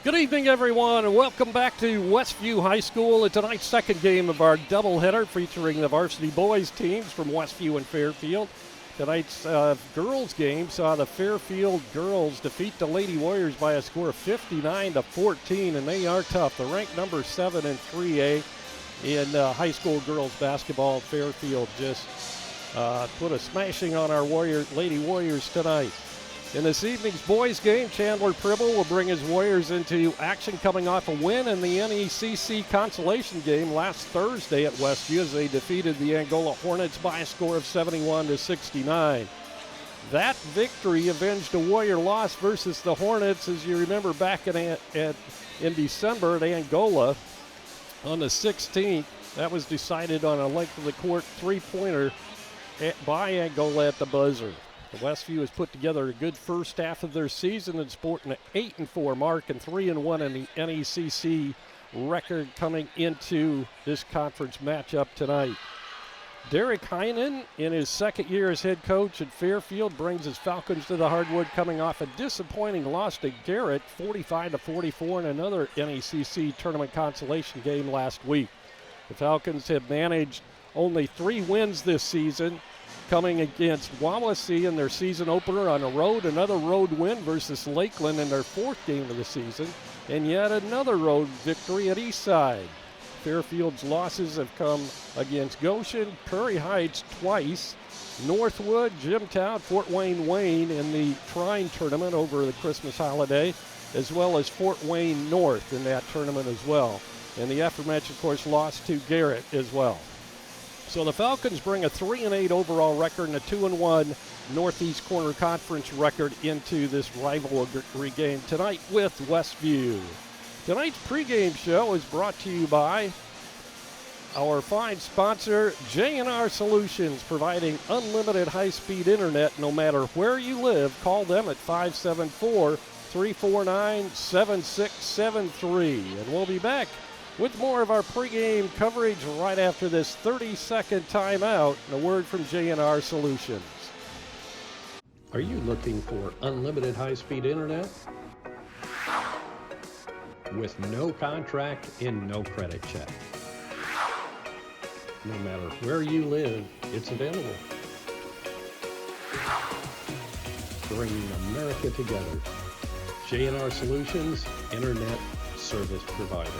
Good evening, everyone, and welcome back to Westview High School and tonight's second game of our doubleheader featuring the varsity boys teams from Westview and Fairfield. Tonight's girls game saw the Fairfield girls defeat the Lady Warriors by a score of 59-14, and they are tough. They're ranked number 7 in 3A in high school girls basketball. Fairfield just put a smashing on our Lady Warriors tonight. In this evening's boys game, Chandler Pribble will bring his Warriors into action coming off a win in the NECC consolation game last Thursday at Westview as they defeated the Angola Hornets by a score of 71-69. That victory avenged a Warrior loss versus the Hornets, as you remember, back in December at Angola on the 16th. That was decided on a length of the court three-pointer by Angola at the buzzer. The Westview has put together a good first half of their season and sporting an 8-4 mark and 3-1 in the NECC record coming into this conference matchup tonight. Derek Heinen, in his second year as head coach at Fairfield, brings his Falcons to the hardwood coming off a disappointing loss to Garrett, 45-44 in another NECC tournament consolation game last week. The Falcons have managed only 3 wins this season, coming against Wawasee in their season opener on the road, another road win versus Lakeland in their 4th game of the season, and yet another road victory at Eastside. Fairfield's losses have come against Goshen, Prairie Heights twice, Northwood, Jimtown, Fort Wayne in the Trine tournament over the Christmas holiday, as well as Fort Wayne North in that tournament as well. And the aforementioned, of course, lost to Garrett as well. So the Falcons bring a 3-8 overall record and a 2-1 Northeast Corner Conference record into this rivalry game tonight with Westview. Tonight's pregame show is brought to you by our fine sponsor, J&R Solutions, providing unlimited high-speed internet no matter where you live. Call them at 574-349-7673. And we'll be back with more of our pregame coverage right after this 30-second timeout and a word from J&R Solutions. Are you looking for unlimited high-speed internet? With no contract and no credit check. No matter where you live, it's available. Bringing America together. J&R Solutions, Internet Service Provider.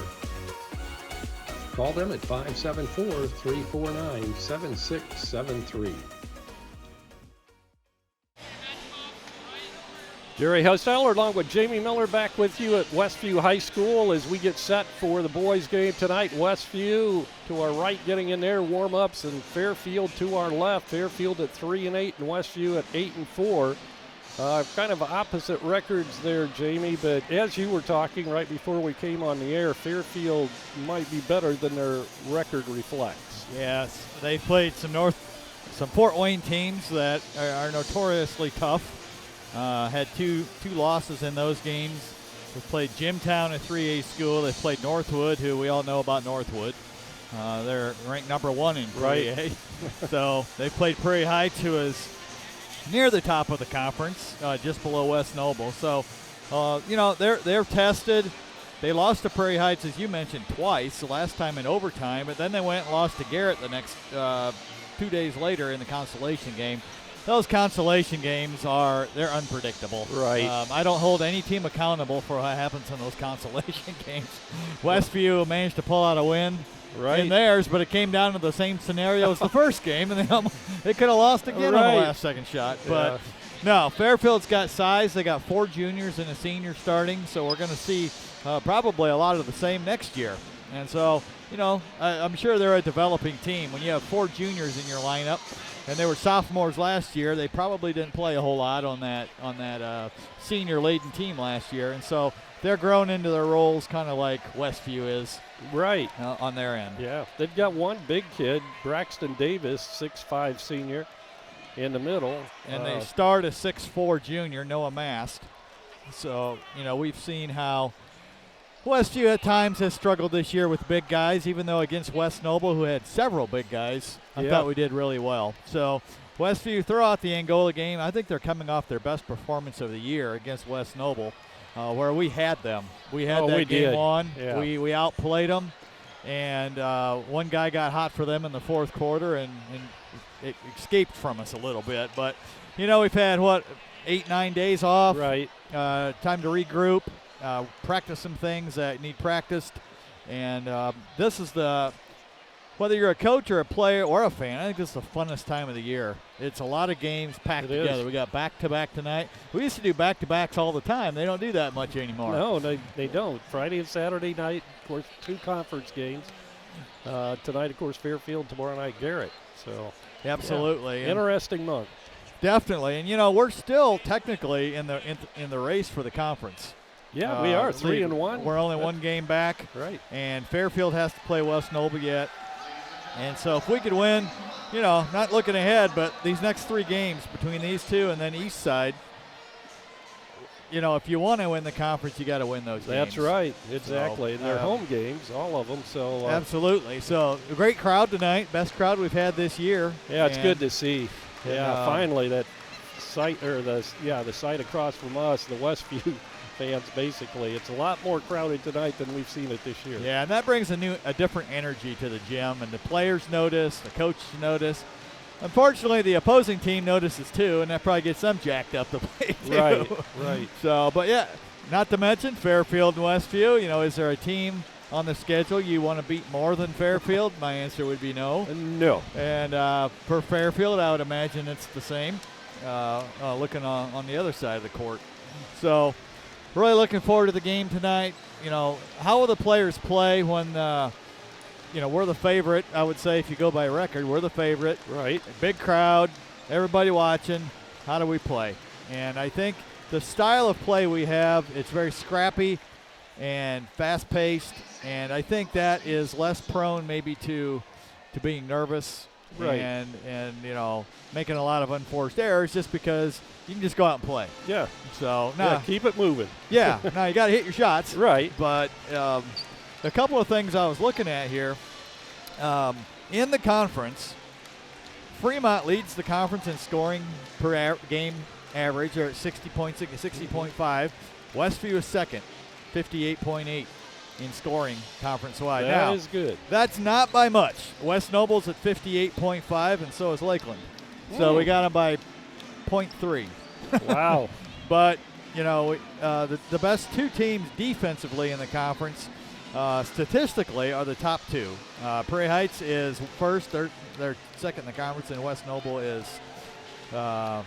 Call them at 574-349-7673. Jerry Hostetler along with Jamie Miller back with you at Westview High School as we get set for the boys game tonight. Westview to our right getting in there, warm-ups, and Fairfield to our left. Fairfield at 3-8 and Westview at 8-4. Kind of opposite records there, Jamie, but as you were talking right before we came on the air, Fairfield might be better than their record reflects. Yes, they played some Fort Wayne teams that are notoriously tough. Had two losses in those games. They played Jimtown, a 3A school. They played Northwood, who we all know about Northwood. They're ranked number 1 in 3A. Right. So they played Prairie Heights, who is near the top of the conference, just below West Noble. So, they're tested. They lost to Prairie Heights, as you mentioned, twice, the last time in overtime, but then they went and lost to Garrett the next 2 days later in the consolation game. Those consolation games they're unpredictable. Right. I don't hold any team accountable for what happens in those consolation games. Westview managed to pull out a win in theirs, but it came down to the same scenario as the first game, and they could have lost again on the last second shot. But no, Fairfield's got size. They got 4 juniors and a senior starting, so we're going to see probably a lot of the same next year. And so, I'm sure they're a developing team. When you have 4 juniors in your lineup, and they were sophomores last year, they probably didn't play a whole lot on that senior-laden team last year. And so they're grown into their roles kind of like Westview is on their end. Yeah, they've got one big kid, Braxton Davis, 6'5 senior, in the middle. And they start a 6'4 junior, Noah Mast. So, we've seen how Westview at times has struggled this year with big guys, even though against West Noble, who had several big guys, I thought we did really well. So Westview throw out the Angola game. I think they're coming off their best performance of the year against West Noble. where we had them. We had Oh, that we game did. won. Yeah. We outplayed them, and one guy got hot for them in the fourth quarter, and it escaped from us a little bit. But, you know, we've had, 8-9 days off. Right. Time to regroup, practice some things that need practiced. And this is whether you're a coach or a player or a fan, I think this is the funnest time of the year. It's a lot of games packed together. We got back-to-back tonight. We used to do back-to-backs all the time. They don't do that much anymore. No, they don't. Friday and Saturday night, of course, 2 conference games. Tonight, of course, Fairfield. Tomorrow night, Garrett. So absolutely. Yeah. Interesting month. Definitely. And, you know, we're still technically in the race for the conference. Yeah, we are 3-1. We're only one game back. Right. And Fairfield has to play West Noble yet. And so if we could win, you know, not looking ahead, but these next 3 games between these 2 and then East Side, you know, if you want to win the conference, you got to win those games. That's right. Exactly. So, and they're home games, all of them. So absolutely. So a great crowd tonight, best crowd we've had this year. Yeah, it's good to see. Yeah, finally that site the site across from us, the Westview fans, basically, it's a lot more crowded tonight than we've seen it this year. Yeah, and that brings a different energy to the gym, and the players notice, the coaches notice. Unfortunately, the opposing team notices too, and that probably gets them jacked up to play too. Right. So, but yeah, not to mention Fairfield and Westview. You know, is there a team on the schedule you want to beat more than Fairfield? My answer would be no. No. And for Fairfield, I would imagine it's the same. Looking on the other side of the court. So, really looking forward to the game tonight. You know, how will the players play when, you know, we're the favorite? I would say if you go by record, we're the favorite. Right. A big crowd, everybody watching. How do we play? And I think the style of play we have, it's very scrappy and fast-paced, and I think that is less prone maybe to being nervous. Right. And you know, making a lot of unforced errors just because you can just go out and play. Yeah. So keep it moving. Yeah. Now you got to hit your shots. Right. But a couple of things I was looking at here. In the conference, Fremont leads the conference in scoring per game average. They're at 60.5. Westview is second, 58.8. in scoring conference-wide. That is good. That's not by much. West Noble's at 58.5, and so is Lakeland. So we got them by 0.3. Wow. But, you know, the best 2 teams defensively in the conference statistically are the top 2. Prairie Heights is first. They're second in the conference, and West Noble is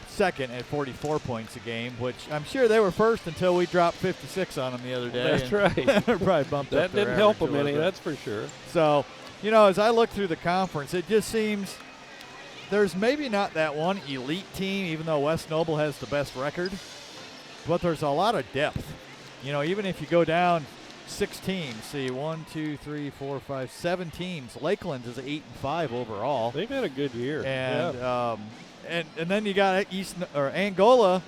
second at 44 points a game, which I'm sure they were first until we dropped 56 on them the other day. That's right. Probably bumped that up their didn't help average them a any, little bit. that's for sure. So, you know, as I look through the conference, it just seems there's maybe not that one elite team, even though West Noble has the best record, but there's a lot of depth. You know, even if you go down 6 teams, see 1, 2, 3, 4, 5, 7 teams. Lakeland is 8-5 overall. They've had a good year. And and then you got Angola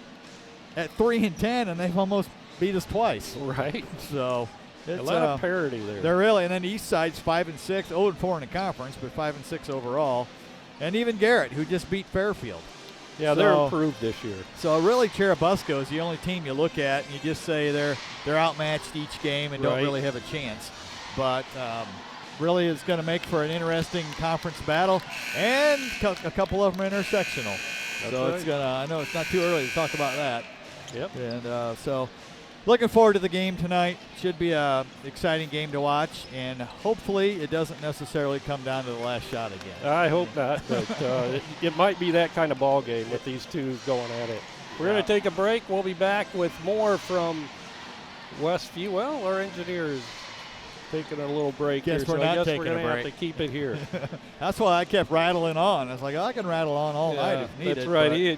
at 3-10, and they've almost beat us twice. Right. So it's a lot of parity there. They're really, and then East Side's 5-6, 0-4 in the conference, but 5-6 overall, and even Garrett, who just beat Fairfield. Yeah, they're improved this year. So really, Cherubusco is the only team you look at, and you just say they're outmatched each game and don't really have a chance. But really, it's going to make for an interesting conference battle, and a couple of them are intersectional. It's gonna. I know it's not too early to talk about that. Yep. And so, looking forward to the game tonight. Should be an exciting game to watch, and hopefully it doesn't necessarily come down to the last shot again. I hope not, but it might be that kind of ball game with these 2 going at it. We're going to take a break. We'll be back with more from Westview. Well, our engineer is taking a little break here, so I guess we're going to have to keep it here. That's why I kept rattling on. I was like, I can rattle on all night if needed. That's right.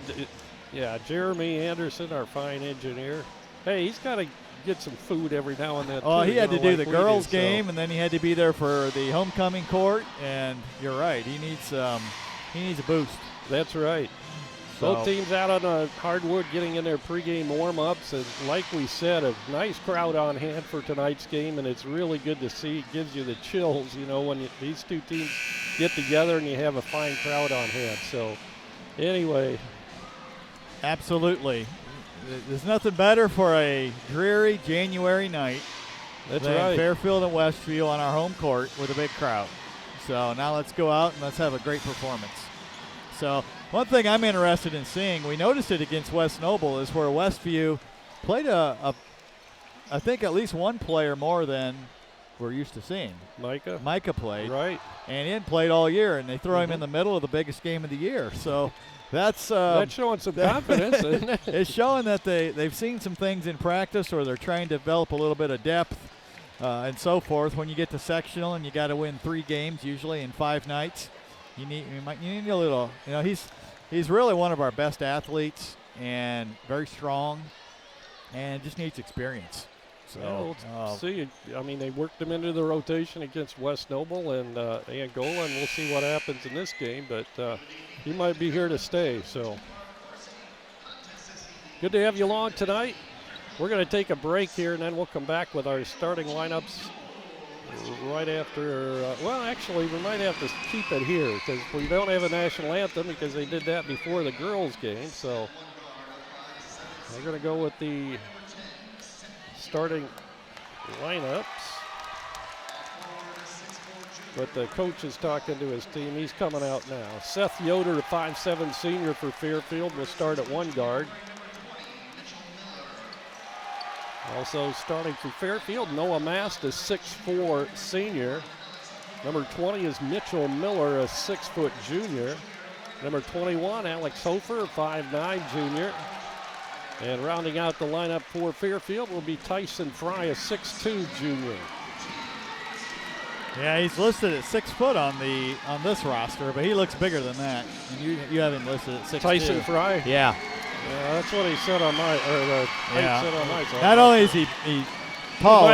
Jeremy Anderson, our fine engineer. Hey, he's got to get some food every now and then. Oh, too, he had to do the girls' game, so. and then he had to be there for the homecoming court. And you're right, he needs a boost. That's right. Both teams out on the hardwood getting in their pregame warm-ups, and like we said, a nice crowd on hand for tonight's game, and it's really good to see. It gives you the chills, you know, when these 2 teams get together and you have a fine crowd on hand. So, anyway. Absolutely. there's nothing better for a dreary January night That's than right. Fairfield and Westview on our home court with a big crowd. So now let's go out and let's have a great performance. So one thing I'm interested in seeing, we noticed it against West Noble, is where Westview played I think at least one player more than we're used to seeing. Micah played. Right. And he hadn't played all year, and they throw him in the middle of the biggest game of the year. So that's showing some confidence, isn't it? It's showing that they've seen some things in practice, or they're trying to develop a little bit of depth and so forth. When you get to sectional and you got to win 3 games usually in 5 nights, you need a little. He's really one of our best athletes and very strong, and just needs experience. So we'll see. I mean, they worked him into the rotation against West Noble and Angola, and we'll see what happens in this game. But he might be here to stay. So good to have you along tonight. We're going to take a break here, and then we'll come back with our starting lineups right after. Actually, we might have to keep it here because we don't have a national anthem because they did that before the girls' game. So we're going to go with the starting lineups, but the coach is talking to his team. He's coming out now. Seth Yoder, 5'7" senior for Fairfield, will start at 1 guard. Also starting for Fairfield, Noah Mast, a 6'4" senior. Number 20 is Mitchell Miller, a 6-foot junior. Number 21, Alex Hofer, 5'9" junior. And rounding out the lineup for Fairfield will be Tyson Fry, a 6'2" junior. Yeah, he's listed at 6 foot on this roster, but he looks bigger than that. And you have him listed at 6'2". Tyson Fry? Yeah. Yeah, that's what he said on my, said on my side. Not only is he tall,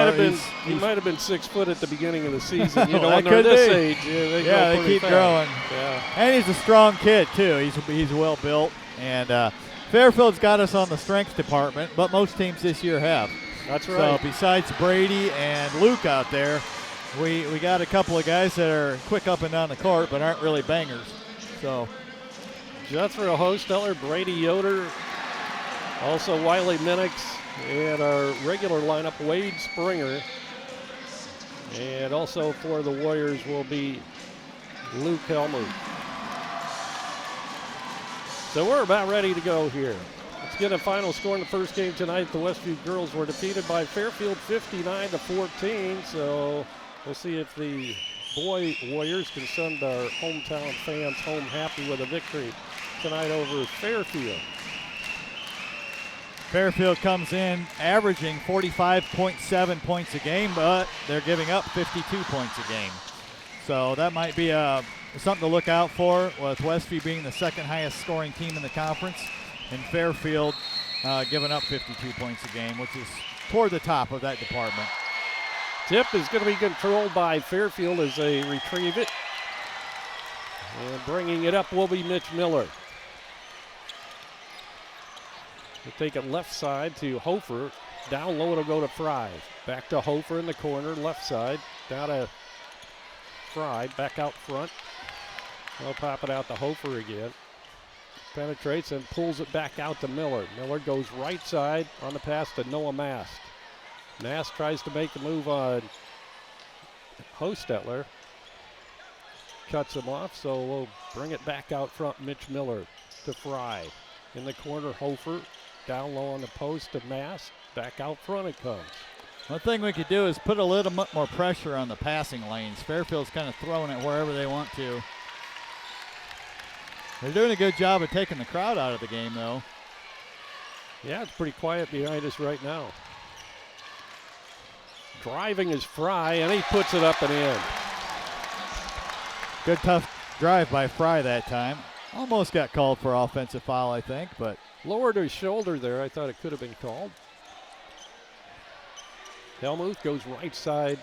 he might have been 6 foot at the beginning of the season. That when could they're this be. age, they keep fast. growing. Yeah. And he's a strong kid too. He's well built, and Fairfield's got us on the strength department, but most teams this year have. That's right. So besides Brady and Luke out there, we got a couple of guys that are quick up and down the court, but aren't really bangers. So Jethro Hosteller, Brady Yoder, also Wiley Minix, and our regular lineup, Wade Springer. And also for the Warriors will be Luke Helmuth. So we're about ready to go here. Let's get a final score in the first game tonight. The Westview girls were defeated by Fairfield 59-14. So we'll see if the boy Warriors can send our hometown fans home happy with a victory tonight over Fairfield. Fairfield comes in averaging 45.7 points a game, but they're giving up 52 points a game. So that might be something to look out for, with Westview being the second highest scoring team in the conference, and Fairfield giving up 52 points a game, which is toward the top of that department. Tip is going to be controlled by Fairfield as they retrieve it. And bringing it up will be Mitch Miller. We'll take it left side to Hofer. Down low it'll go to Fry. Back to Hofer in the corner, left side. Down to Fry, back out front. They'll pop it out to Hofer again. Penetrates and pulls it back out to Miller. Miller goes right side on the pass to Noah Mast. Mast tries to make the move on Hostetler. Cuts him off, so we'll bring it back out front. Mitch Miller to Fry. In the corner, Hofer. Down low on the post to Mast. Back out front it comes. One thing we could do is put a little bit more pressure on the passing lanes. Fairfield's kind of throwing it wherever they want to. They're doing a good job of taking the crowd out of the game, though. Yeah, it's pretty quiet behind us right now. Driving is Fry, and he puts it up and in. Good tough drive by Fry that time. Almost got called for offensive foul, I think, but lowered his shoulder there. I thought it could have been called. Helmuth goes right side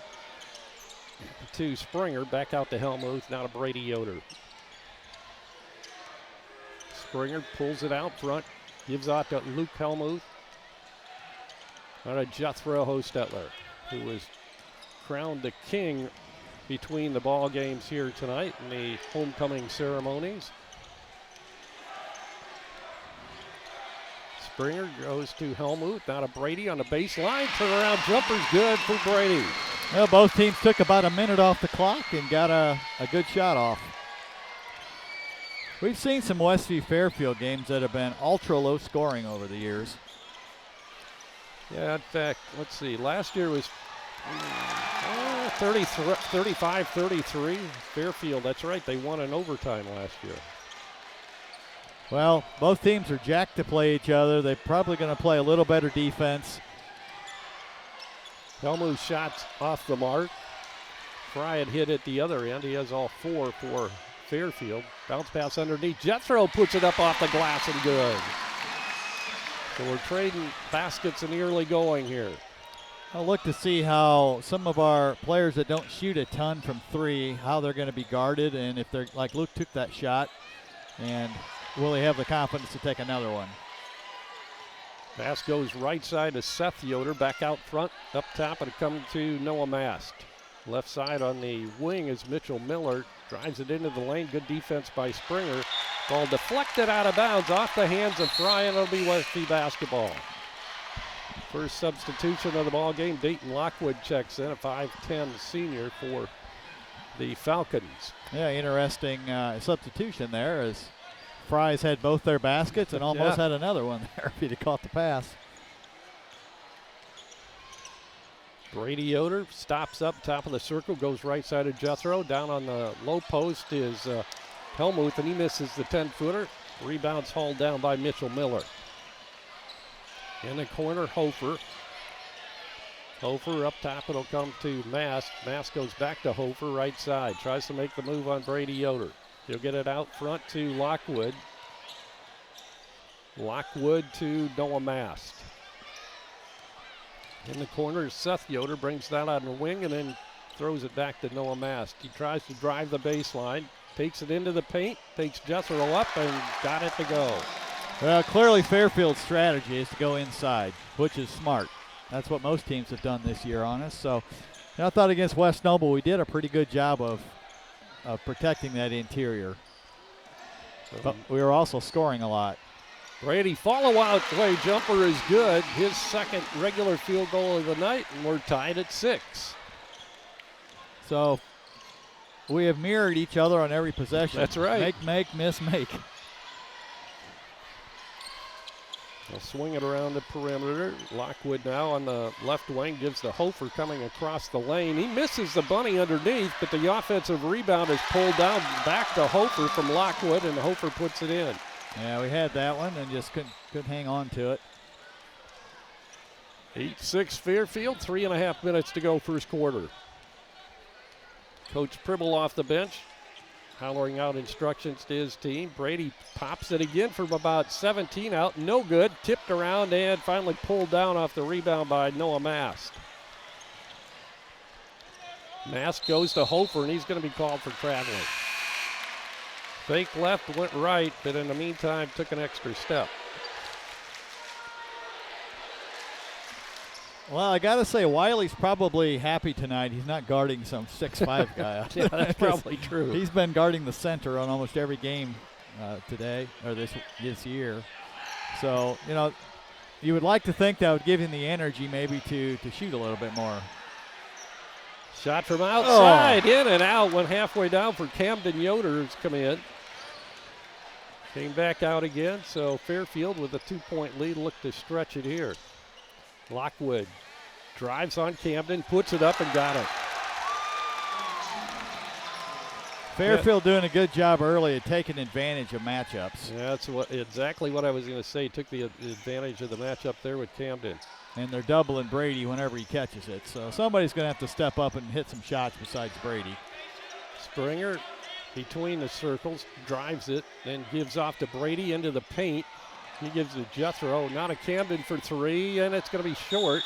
to Springer. Back out to Helmuth. Now to Brady Yoder. Springer pulls it out front. Gives out to Luke Helmuth. Now to Jethro Hostetler, who was crowned the king between the ball games here tonight in the homecoming ceremonies. Springer goes to Helmuth, now to Brady on the baseline. Turnaround jumper's good for Brady. Well, both teams took about a minute off the clock and got a good shot off. We've seen some Westview Fairfield games that have been ultra low scoring over the years. Yeah, in fact, let's see. Last year was 35-33. Fairfield, that's right. They won in overtime last year. Well, both teams are jacked to play each other. They're probably going to play a little better defense. Helmuth's shots off the mark. Fry had hit at the other end. He has all 4 for Fairfield. Bounce pass underneath. Jethro puts it up off the glass and good. So we're trading baskets in the early going here. I'll look to see how some of our players that don't shoot a ton from 3, how they're going to be guarded, and if they're like Luke took that shot, and will he have the confidence to take another one? Pass goes right side to Seth Yoder. Back out front. Up top, it'll come to Noah Mast. Left side on the wing is Mitchell Miller. Drives it into the lane. Good defense by Springer. Ball deflected out of bounds off the hands of Fry, and it'll be Westview basketball. First substitution of the ball game. Dayton Lockwood checks in, a 5'10 senior for the Falcons. Yeah, interesting substitution there as Fry's had both their baskets and almost had another one there if he'd have caught the pass. Brady Yoder stops up top of the circle, goes right side of Jethro. Down on the low post is Helmuth, and he misses the 10-footer. Rebounds hauled down by Mitchell Miller. In the corner, Hofer. Hofer up top, it'll come to Mast. Mast goes back to Hofer, right side. Tries to make the move on Brady Yoder. He'll get it out front to Lockwood. Lockwood to Noah Mast. In the corner, Seth Yoder brings that on the wing and then throws it back to Noah Mast. He tries to drive the baseline, takes it into the paint, takes Jethro up and got it to go. Well, clearly Fairfield's strategy is to go inside, which is smart. That's what most teams have done this year on us. So I thought against West Noble we did a pretty good job of protecting that interior. But we were also scoring a lot. Brady follow-out way jumper is good. His second regular field goal of the night, and we're tied at 6. So we have mirrored each other on every possession. That's right. Make, miss, make. They'll swing it around the perimeter. Lockwood now on the left wing gives the Hofer coming across the lane. He misses the bunny underneath, but the offensive rebound is pulled down back to Hofer from Lockwood, and Hofer puts it in. Yeah, we had that one and just couldn't hang on to it. 8-6 Fairfield, 3.5 minutes to go first quarter. Coach Pribble off the bench, hollering out instructions to his team. Brady pops it again from about 17 out, no good. Tipped around and finally pulled down off the rebound by Noah Mast. Mast goes to Hofer, and he's going to be called for traveling. Fake left, went right, but in the meantime took an extra step. Well, I got to say, Wiley's probably happy tonight. He's not guarding some 6'5" guy. Yeah, that's probably true. He's been guarding the center on almost every game today, or this year. So, you would like to think that would give him the energy maybe to shoot a little bit more. Shot from outside, in and out, went halfway down for Camden Yoder, who's come in. Came back out again, so Fairfield with a 2-point lead look to stretch it here. Lockwood drives on Camden, puts it up and got it. Fairfield doing a good job early at taking advantage of matchups. Yeah, that's exactly what I was going to say. Took the advantage of the matchup there with Camden. And they're doubling Brady whenever he catches it. So somebody's going to have to step up and hit some shots besides Brady. Springer between the circles, drives it, then gives off to Brady into the paint. He gives it to Jethro, not a Camden for 3, and it's going to be short.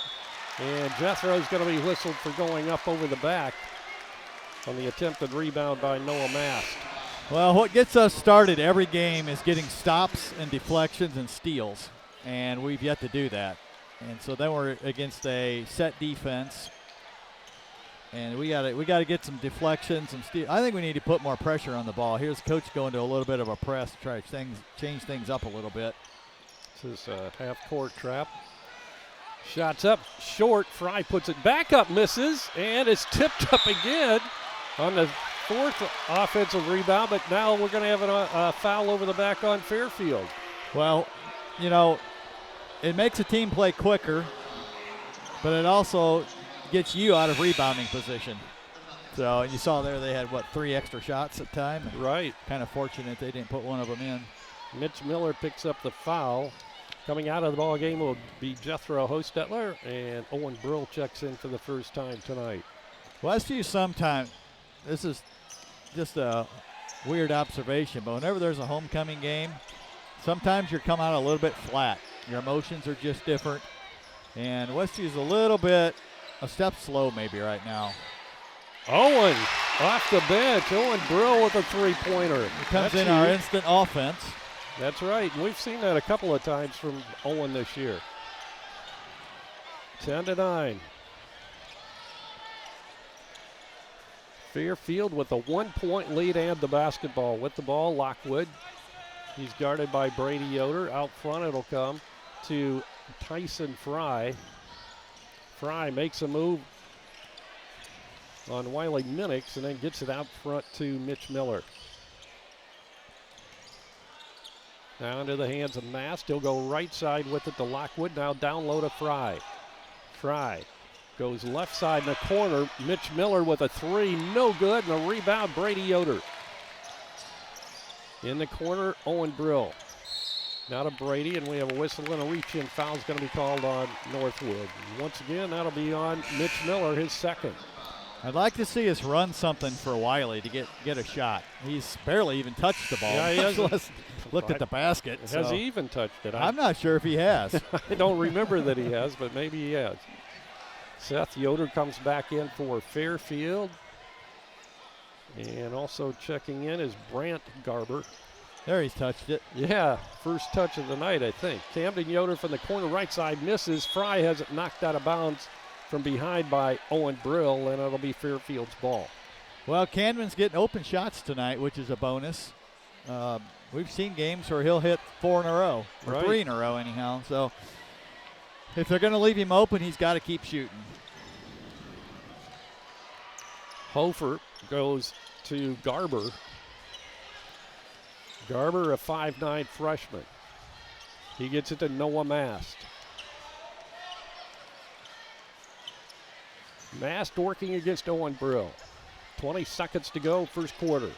And Jethro's going to be whistled for going up over the back on the attempted rebound by Noah Mast. Well, what gets us started every game is getting stops and deflections and steals, and we've yet to do that. And so then we're against a set defense, and we got to get some deflections, some steals. I think we need to put more pressure on the ball. Here's coach going to a little bit of a press to try to change things up a little bit. This is a half-court trap. Shots up short. Fry puts it back up, misses, and it's tipped up again on the fourth offensive rebound, but now we're going to have a foul over the back on Fairfield. Well, you know, it makes a team play quicker, but it also gets you out of rebounding position. So you saw there they had, 3 extra shots at time? Right. Kind of fortunate they didn't put one of them in. Mitch Miller picks up the foul. Coming out of the ball game will be Jethro Hostetler, and Owen Brill checks in for the first time tonight. Westview sometimes, this is just a weird observation, but whenever there's a homecoming game, sometimes you're coming out a little bit flat. Your emotions are just different, and Westview's a step slow maybe right now. Owen off the bench. Owen Brill with a three-pointer. He comes in our instant offense. That's right. We've seen that a couple of times from Owen this year. 10-9. Fairfield with a 1-point lead and the basketball. With the ball, Lockwood. He's guarded by Brady Yoder. Out front it'll come to Tyson Fry. Fry makes a move on Wiley Minix and then gets it out front to Mitch Miller. Now into the hands of Mast. He'll go right side with it to Lockwood. Now down low to Fry. Fry goes left side in the corner. Mitch Miller with a three. No good. And a rebound, Brady Yoder. In the corner, Owen Brill. Now to Brady, and we have a whistle and a reach-in foul is going to be called on Northwood. And once again, that'll be on Mitch Miller, his second. I'd like to see us run something for Wiley to get a shot. He's barely even touched the ball. Yeah, he hasn't. Looked at the basket. Has he even touched it? I'm not sure if he has. I don't remember that he has, but maybe he has. Seth Yoder comes back in for Fairfield. And also checking in is Brant Garber. There, he's touched it. Yeah, first touch of the night, I think. Camden Yoder from the corner right side misses. Fry has it knocked out of bounds from behind by Owen Brill, and it'll be Fairfield's ball. Well, Camden's getting open shots tonight, which is a bonus. We've seen games where he'll hit 4 in a row, or right. 3 in a row anyhow. So if they're going to leave him open, he's got to keep shooting. Hofer goes to Garber. Garber, a 5'9" freshman. He gets it to Noah Mast. Mast working against Owen Brill. 20 seconds to go, first quarter.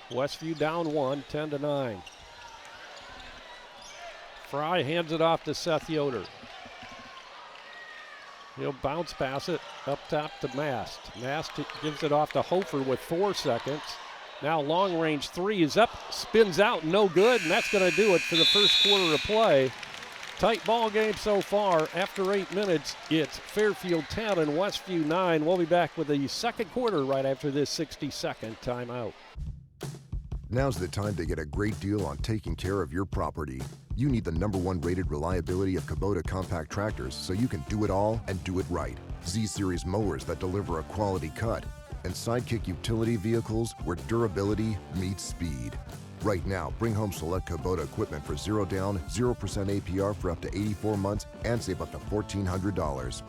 Westview down 1, 10-9. Fry hands it off to Seth Yoder. He'll bounce pass it up top to Mast. Mast gives it off to Hofer with 4 seconds. Now long range three is up, spins out, no good, and that's going to do it for the first quarter of play. Tight ball game so far. After 8 minutes, it's Fairfield 10 and Westview 9. We'll be back with the second quarter right after this 60-second timeout. Now's the time to get a great deal on taking care of your property. You need the #1 rated reliability of Kubota compact tractors so you can do it all and do it right. Z-Series mowers that deliver a quality cut, and Sidekick utility vehicles where durability meets speed. Right now, bring home select Kubota equipment for 0 down, 0% APR for up to 84 months and save up to $1,400.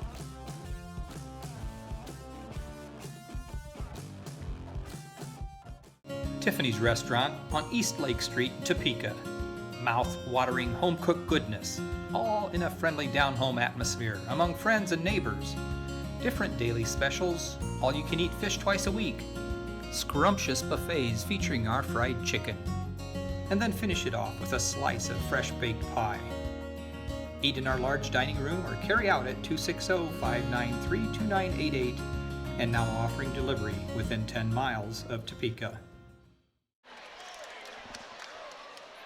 Tiffany's Restaurant on East Lake Street, Topeka. Mouth-watering home-cooked goodness, all in a friendly down-home atmosphere among friends and neighbors. Different daily specials, all-you-can-eat fish twice a week. Scrumptious buffets featuring our fried chicken. And then finish it off with a slice of fresh-baked pie. Eat in our large dining room or carry out at 260-593-2988, and now offering delivery within 10 miles of Topeka.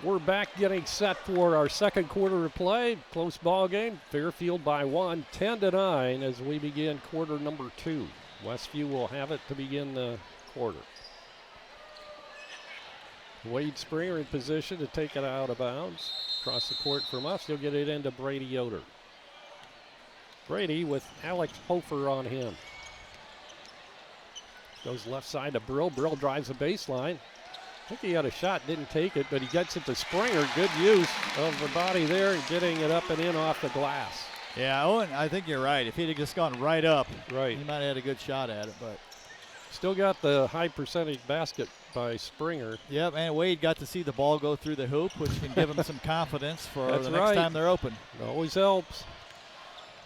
We're back getting set for our second quarter of play. Close ball game. Fairfield by 1, 10-9 as we begin quarter number 2. Westview will have it to begin the quarter. Wade Springer in position to take it out of bounds. Across the court from us, he'll get it into Brady Yoder. Brady with Alex Hofer on him. Goes left side to Brill. Brill drives the baseline. I think he had a shot, didn't take it, but he gets it to Springer. Good use of the body there and getting it up and in off the glass. Yeah, Owen, I think you're right. If he'd have just gone right up, right, he might have had a good shot at it. But still got the high percentage basket by Springer. Yep, and Wade got to see the ball go through the hoop, which can give him some confidence for That's the next time they're open. It always helps.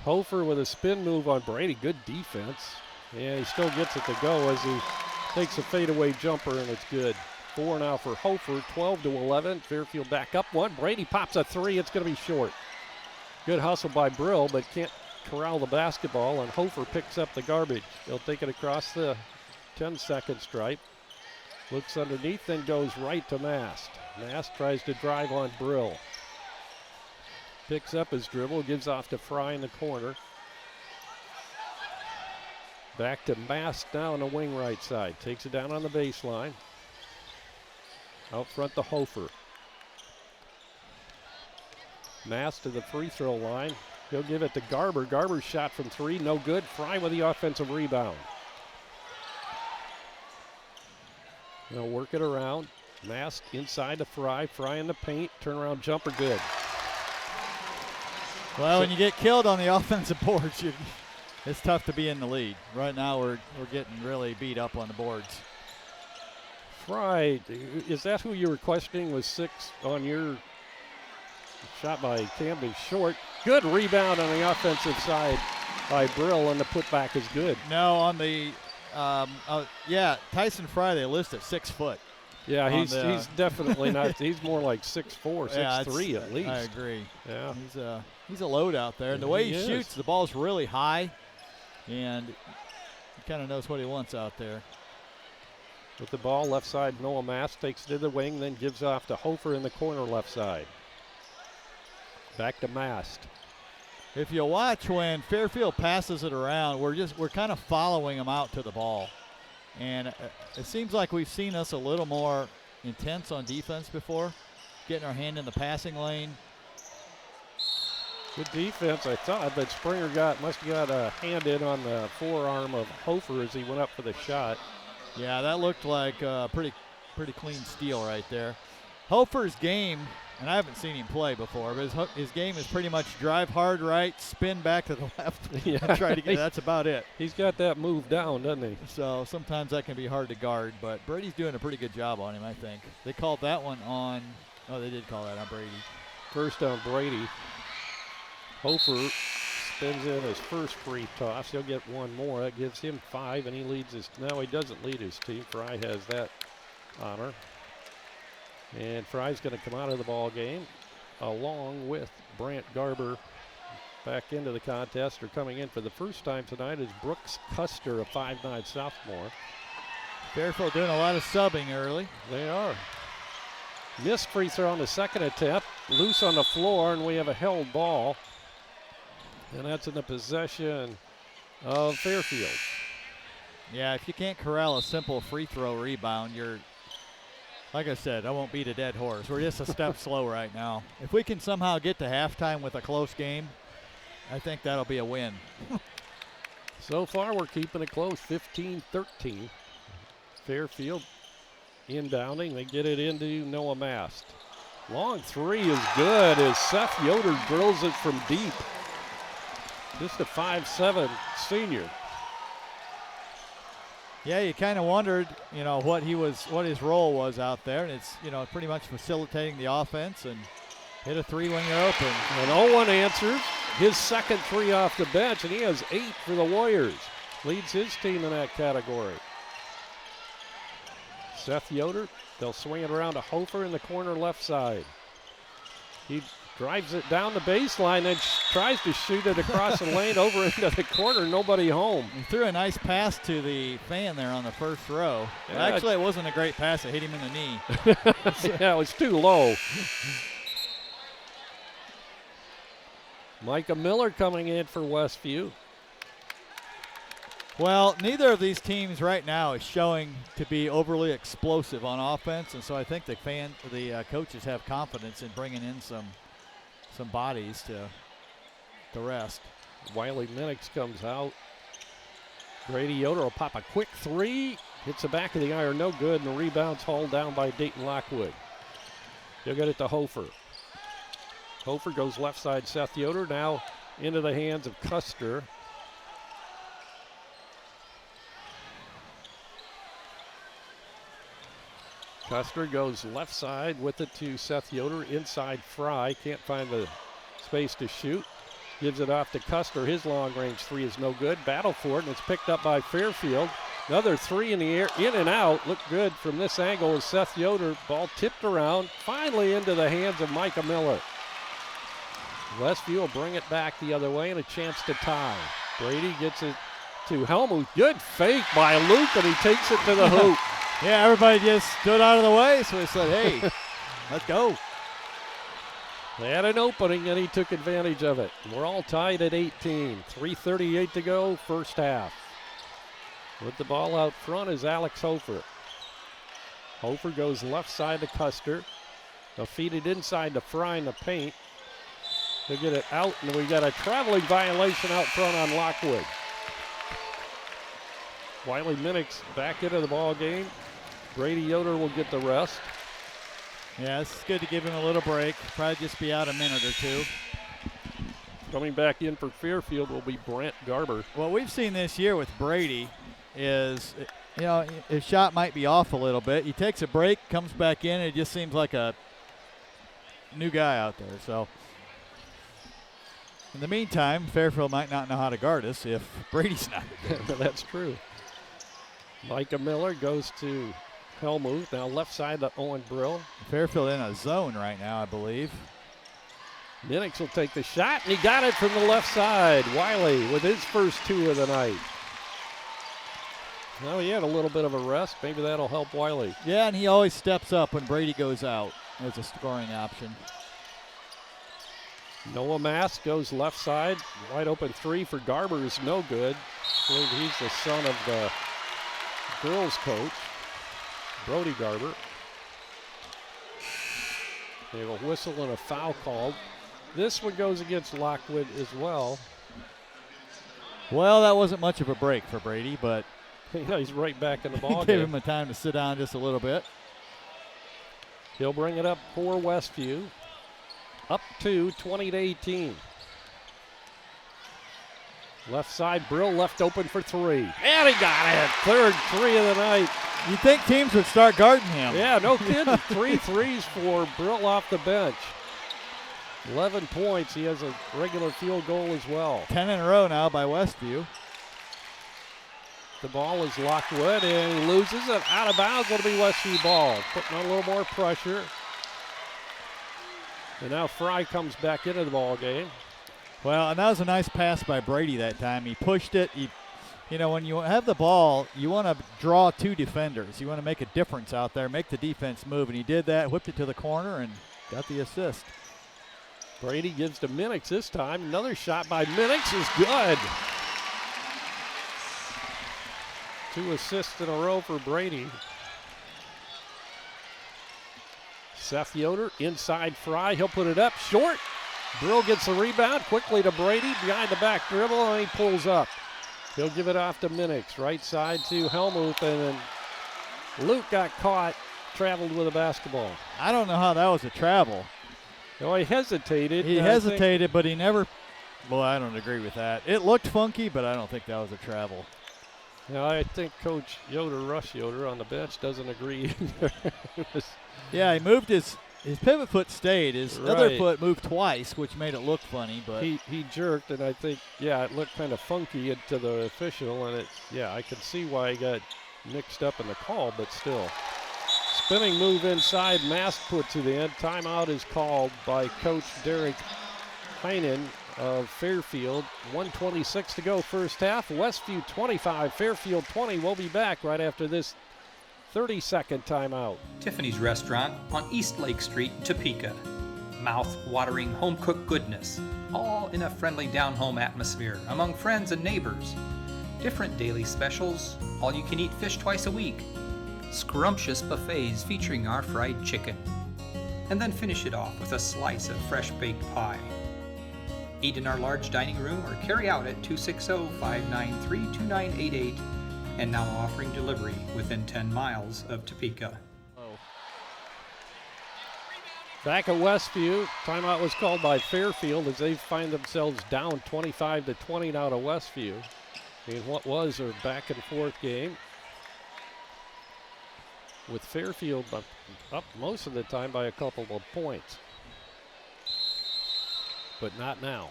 Hofer with a spin move on Brady. Good defense. Yeah, he still gets it to go as he takes a fadeaway jumper, and it's good. 4 now for Hofer, 12-11. Fairfield back up 1. Brady pops a 3. It's going to be short. Good hustle by Brill, but can't corral the basketball, and Hofer picks up the garbage. He'll take it across the 10-second stripe. Looks underneath, then goes right to Mast. Mast tries to drive on Brill. Picks up his dribble, gives off to Fry in the corner. Back to Mast now on the wing right side. Takes it down on the baseline. Out front to Hofer. Mast to the free throw line. He'll give it to Garber. Garber's shot from 3, no good. Fry with the offensive rebound. They'll work it around. Mast inside to Fry. Fry in the paint. Turnaround jumper good. Well, when you get killed on the offensive boards, it's tough to be in the lead. Right now we're getting really beat up on the boards. Fry, is that who you were questioning was 6 on your shot by Camden? Short. Good rebound on the offensive side by Brill, and the putback is good. No, on the Tyson Fry, they list at 6 foot. Yeah, he's definitely not. He's more like 6'4", 6'3" at least. I agree. Yeah, he's a load out there, and the way he shoots, the ball's really high, and he kind of knows what he wants out there. With the ball left side, Noah Mast takes it to the wing, then gives off to Hofer in the corner left side. Back to Mast. If you watch when Fairfield passes it around, we're kind of following them out to the ball. And it seems like we've seen us a little more intense on defense before, getting our hand in the passing lane. Good defense, I thought, but Springer must have got a hand in on the forearm of Hofer as he went up for the shot. Yeah, that looked like a pretty clean steal right there. Hofer's game, and I haven't seen him play before, but his game is pretty much drive hard right, spin back to the left, and try to get. That's about it. He's got that move down, doesn't he? So sometimes that can be hard to guard, but Brady's doing a pretty good job on him, I think. They called that one on. Oh, they did call that on Brady. First on Brady. Hofer spins in his first free toss. He'll get one more. That gives him 5, and he leads his. No, he doesn't lead his team. Fry has that honor. And Fry's going to come out of the ball game along with Brant Garber back into the contest. Or coming in for the first time tonight is Brooks Custer, a 5'9" sophomore. Fairfield doing a lot of subbing early. They are. Missed free throw on the second attempt. Loose on the floor, and we have a held ball. And that's in the possession of Fairfield. Yeah, if you can't corral a simple free throw rebound, like I said, I won't beat a dead horse. We're just a step slow right now. If we can somehow get to halftime with a close game, I think that'll be a win. So far, we're keeping it close, 15-13. Fairfield inbounding. They get it into Noah Mast. Long 3 is good as Seth Yoder drills it from deep. Just a 5'7" senior. Yeah, you kind of wondered, what his role was out there, and it's, pretty much facilitating the offense and hit a 3 when you're open. And Owen answers his second 3 off the bench, and he has 8 for the Warriors. Leads his team in that category. Seth Yoder, they'll swing it around to Hofer in the corner left side. He drives it down the baseline and tries to shoot it across the lane over into the corner. Nobody home. He threw a nice pass to the fan there on the first row. Yeah. Actually, it wasn't a great pass. It hit him in the knee. Yeah, it was too low. Micah Miller coming in for Westview. Well, neither of these teams right now is showing to be overly explosive on offense, and so I think the coaches have confidence in bringing in some bodies to rest. Wiley Minix comes out. Grady Yoder will pop a quick 3. Hits the back of the iron, no good, and the rebound's hauled down by Dayton Lockwood. He'll get it to Hofer. Hofer goes left side, Seth Yoder, now into the hands of Custer. Custer goes left side with it to Seth Yoder, inside Fry, can't find the space to shoot. Gives it off to Custer, his long range three is no good. Battle for it, and it's picked up by Fairfield. Another three in the air, in and out. Looked good from this angle as Seth Yoder. Ball tipped around, finally into the hands of Micah Miller. Westview will bring it back the other way and a chance to tie. Brady gets it to Helmuth. Good fake by Luke, and he takes it to the hoop. Yeah, everybody just stood out of the way, so he said, hey, let's go. They had an opening, and he took advantage of it. We're all tied at 18. 3:38 to go, first half. With the ball out front is Alex Hofer. Hofer goes left side to Custer. They'll feed it inside to Fry in the paint. They'll get it out, and we got a traveling violation out front on Lockwood. Wiley Minix back into the ball game. Brady Yoder will get the rest. Yeah, it's good to give him a little break. Probably just be out a minute or two. Coming back in for Fairfield will be Brant Garber. What we've seen this year with Brady is, you know, his shot might be off a little bit. He takes a break, comes back in, and it just seems like a new guy out there. So, in the meantime, Fairfield might not know how to guard us if Brady's not there. That's true. Micah Miller goes to Helmuth, now left side to Owen Brill. Fairfield in a zone right now, I believe. Minix will take the shot, and he got it from the left side. Wiley with his first two of the night. Well, he had a little bit of a rest. Maybe that'll help Wiley. Yeah, and he always steps up when Brady goes out as a scoring option. Noah Mask goes left side. Wide open three for Garber is no good. I believe he's the son of the girls coach, Brody Garber. They have a whistle and a foul called. This one goes against Lockwood as well. Well, that wasn't much of a break for Brady, but he's right back in the ball gave game. him a time to sit down just a little bit. He'll bring it up for Westview. Up to 20-18. Left side, Brill left open for three. And he got it. Third three of the night. You'd think teams would start guarding him. Yeah, no kidding. 3 threes for Brill off the bench. 11 points. He has a regular field goal as well. 10 in a row now by Westview. The ball is Lockwood, and he loses it. Out of bounds, it'll be Westview ball. Putting on a little more pressure. And now Fry comes back into the ball game. Well, and that was a nice pass by Brady that time. He pushed it. You know, when you have the ball, you want to draw two defenders. You want to make a difference out there, make the defense move, and he did that, whipped it to the corner, and got the assist. Brady gives to Minix this time. Another shot by Minix is good. 2 assists in a row for Brady. Seth Yoder inside Fry. He'll put it up short. Brill gets the rebound quickly to Brady behind the back dribble, and he pulls up. He'll give it off to Minix. Right side to Helmuth, and then Luke got caught, traveled with a basketball. I don't know how that was a travel. No, he hesitated. He hesitated, but he never. Well, I don't agree with that. It looked funky, but I don't think that was a travel. Now, I think Coach Yoder, Russ Yoder, on the bench doesn't agree. Yeah, he moved his pivot foot stayed. His other Right. foot moved twice, which made it look funny. But He jerked, and I think, yeah, it looked kind of funky to the official, and I can see why he got mixed up in the call, but still. Spinning move inside, Mask puts it in. Timeout is called by Coach Derek Heinen of Fairfield. 1:26 to go first half. Westview 25, Fairfield 20. We'll be back right after this 30-second timeout. Tiffany's Restaurant on East Lake Street, Topeka. Mouth-watering home-cooked goodness, all in a friendly down-home atmosphere among friends and neighbors. Different daily specials, all-you-can-eat fish twice a week. Scrumptious buffets featuring our fried chicken. And then finish it off with a slice of fresh-baked pie. Eat in our large dining room or carry out at 260-593-2988 and now offering delivery within 10 miles of Topeka. Back at Westview, timeout was called by Fairfield as they find themselves down 25-20 now to Westview in what was a back and forth game, with Fairfield up most of the time by a couple of points. But not now.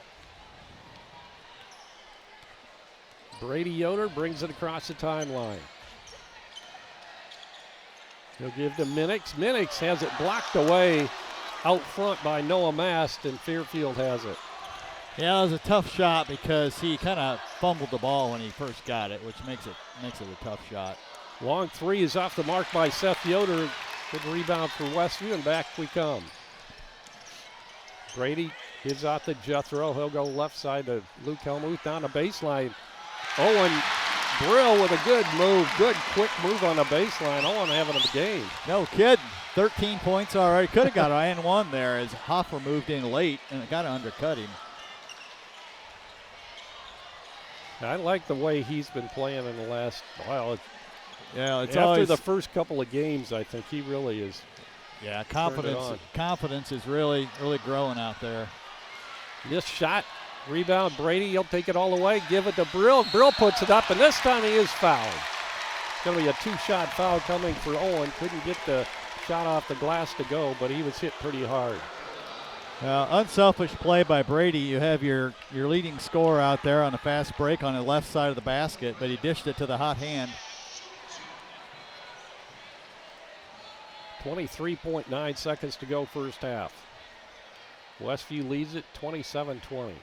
Brady Yoder brings it across the timeline. He'll give to Minix. Minix has it blocked away out front by Noah Mast, and Fairfield has it. Yeah, it was a tough shot because he kind of fumbled the ball when he first got it, which makes it a tough shot. Long three is off the mark by Seth Yoder. Good rebound for Westview, and back we come. Brady gives out to Jethro. He'll go left side to Luke Helmuth down the baseline. Owen Brill with a good move, good quick move on the baseline. Owen having a game. No kidding. 13 points already. Could have got an one there as Hoffer moved in late and it got to undercut him. I like the way he's been playing in the last while. Yeah, it's after always the first couple of games, I think he really is. Yeah, confidence is really growing out there. This shot, rebound, Brady, he'll take it all the way, give it to Brill. Brill puts it up, and this time he is fouled. It's going to be a two-shot foul coming for Owen. Couldn't get the shot off the glass to go, but he was hit pretty hard. Unselfish play by Brady. You have your leading scorer out there on a fast break on the left side of the basket, but he dished it to the hot hand. 23.9 seconds to go first half. Westview leads it 27-20.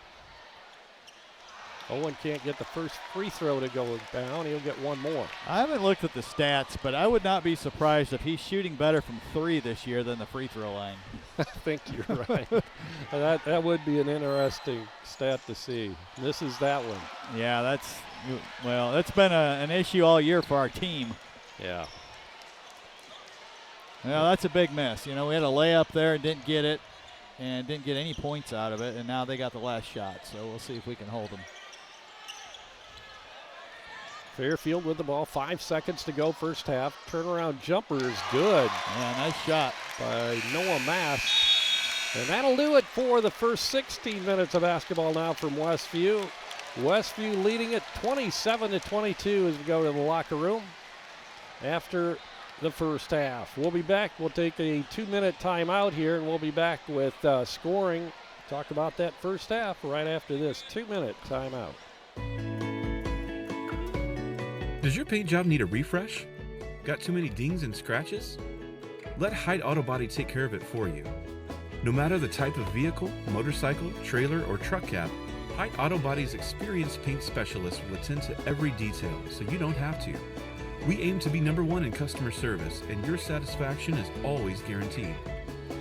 Owen can't get the first free throw to go down. He'll get one more. I haven't looked at the stats, but I would not be surprised if he's shooting better from three this year than the free throw line. I think you're right. That would be an interesting stat to see. This is that one. Yeah, that's been an issue all year for our team. Yeah. Well, that's a big miss. We had a layup there and didn't get it, and didn't get any points out of it, and now they got the last shot, so we'll see if we can hold them. Fairfield with the ball, 5 seconds to go first half. Turnaround jumper is good. Yeah, nice shot by Noah Mast. And that'll do it for the first 16 minutes of basketball now from Westview. Westview leading it 27-22 as we go to the locker room after the first half. We'll be back. We'll take a 2-minute timeout here, and we'll be back with scoring. Talk about that first half right after this 2-minute timeout. Does your paint job need a refresh? Got too many dings and scratches? Let Height Auto Body take care of it for you. No matter the type of vehicle, motorcycle, trailer, or truck cab, Height Auto Body's experienced paint specialists will attend to every detail so you don't have to. We aim to be #1 in customer service, and your satisfaction is always guaranteed.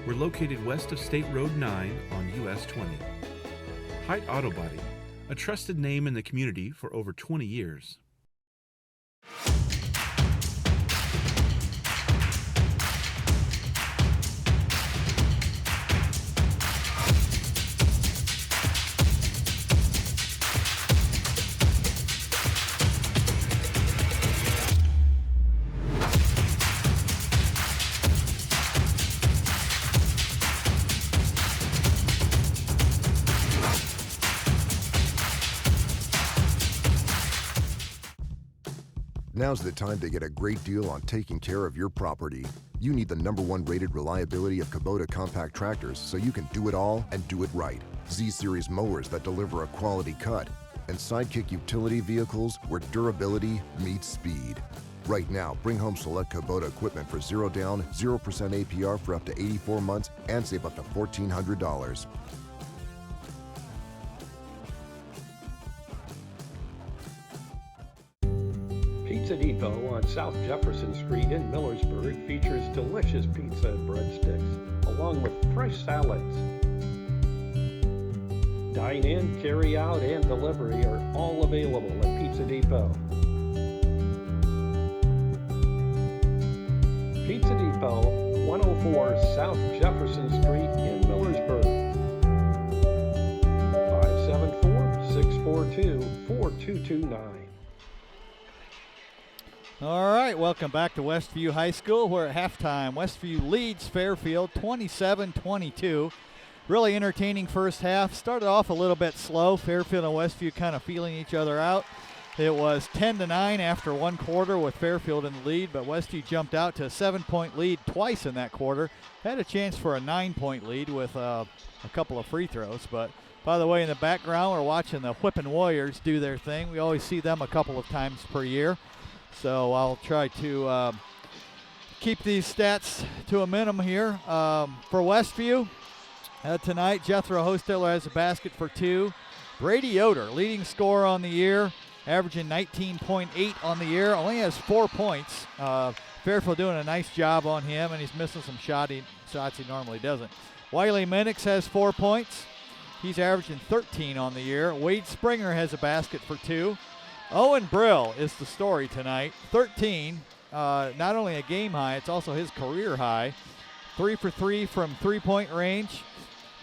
We're located west of State Road 9 on US 20. Height Auto Body, a trusted name in the community for over 20 years. Now's the time to get a great deal on taking care of your property. You need the #1 rated reliability of Kubota compact tractors so you can do it all and do it right. Z-Series mowers that deliver a quality cut, and Sidekick utility vehicles where durability meets speed. Right now, bring home select Kubota equipment for 0 down, 0% APR for up to 84 months and save up to $1,400. Pizza Depot on South Jefferson Street in Millersburg features delicious pizza and breadsticks, along with fresh salads. Dine-in, carry-out, and delivery are all available at Pizza Depot. Pizza Depot, 104 South Jefferson Street in Millersburg. 574-642-4229. All right, welcome back to Westview High School, where at halftime, Westview leads Fairfield 27-22. Really entertaining first half. Started off a little bit slow. Fairfield and Westview kind of feeling each other out. It was 10-9 after one quarter with Fairfield in the lead, but Westview jumped out to a 7-point lead twice in that quarter. Had a chance for a 9-point lead with a couple of free throws. But by the way, in the background, we're watching the Whippin Warriors do their thing. We always see them a couple of times per year. So I'll try to keep these stats to a minimum here. For Westview, tonight, Jethro Hostiller has a basket for 2. Brady Yoder, leading scorer on the year, averaging 19.8 on the year, only has 4 points. Fairfield doing a nice job on him, and he's missing some shots he normally doesn't. Wiley Minix has 4 points. He's averaging 13 on the year. Wade Springer has a basket for 2. Owen Brill is the story tonight. 13, not only a game high, it's also his career high. 3 for 3 from three-point range,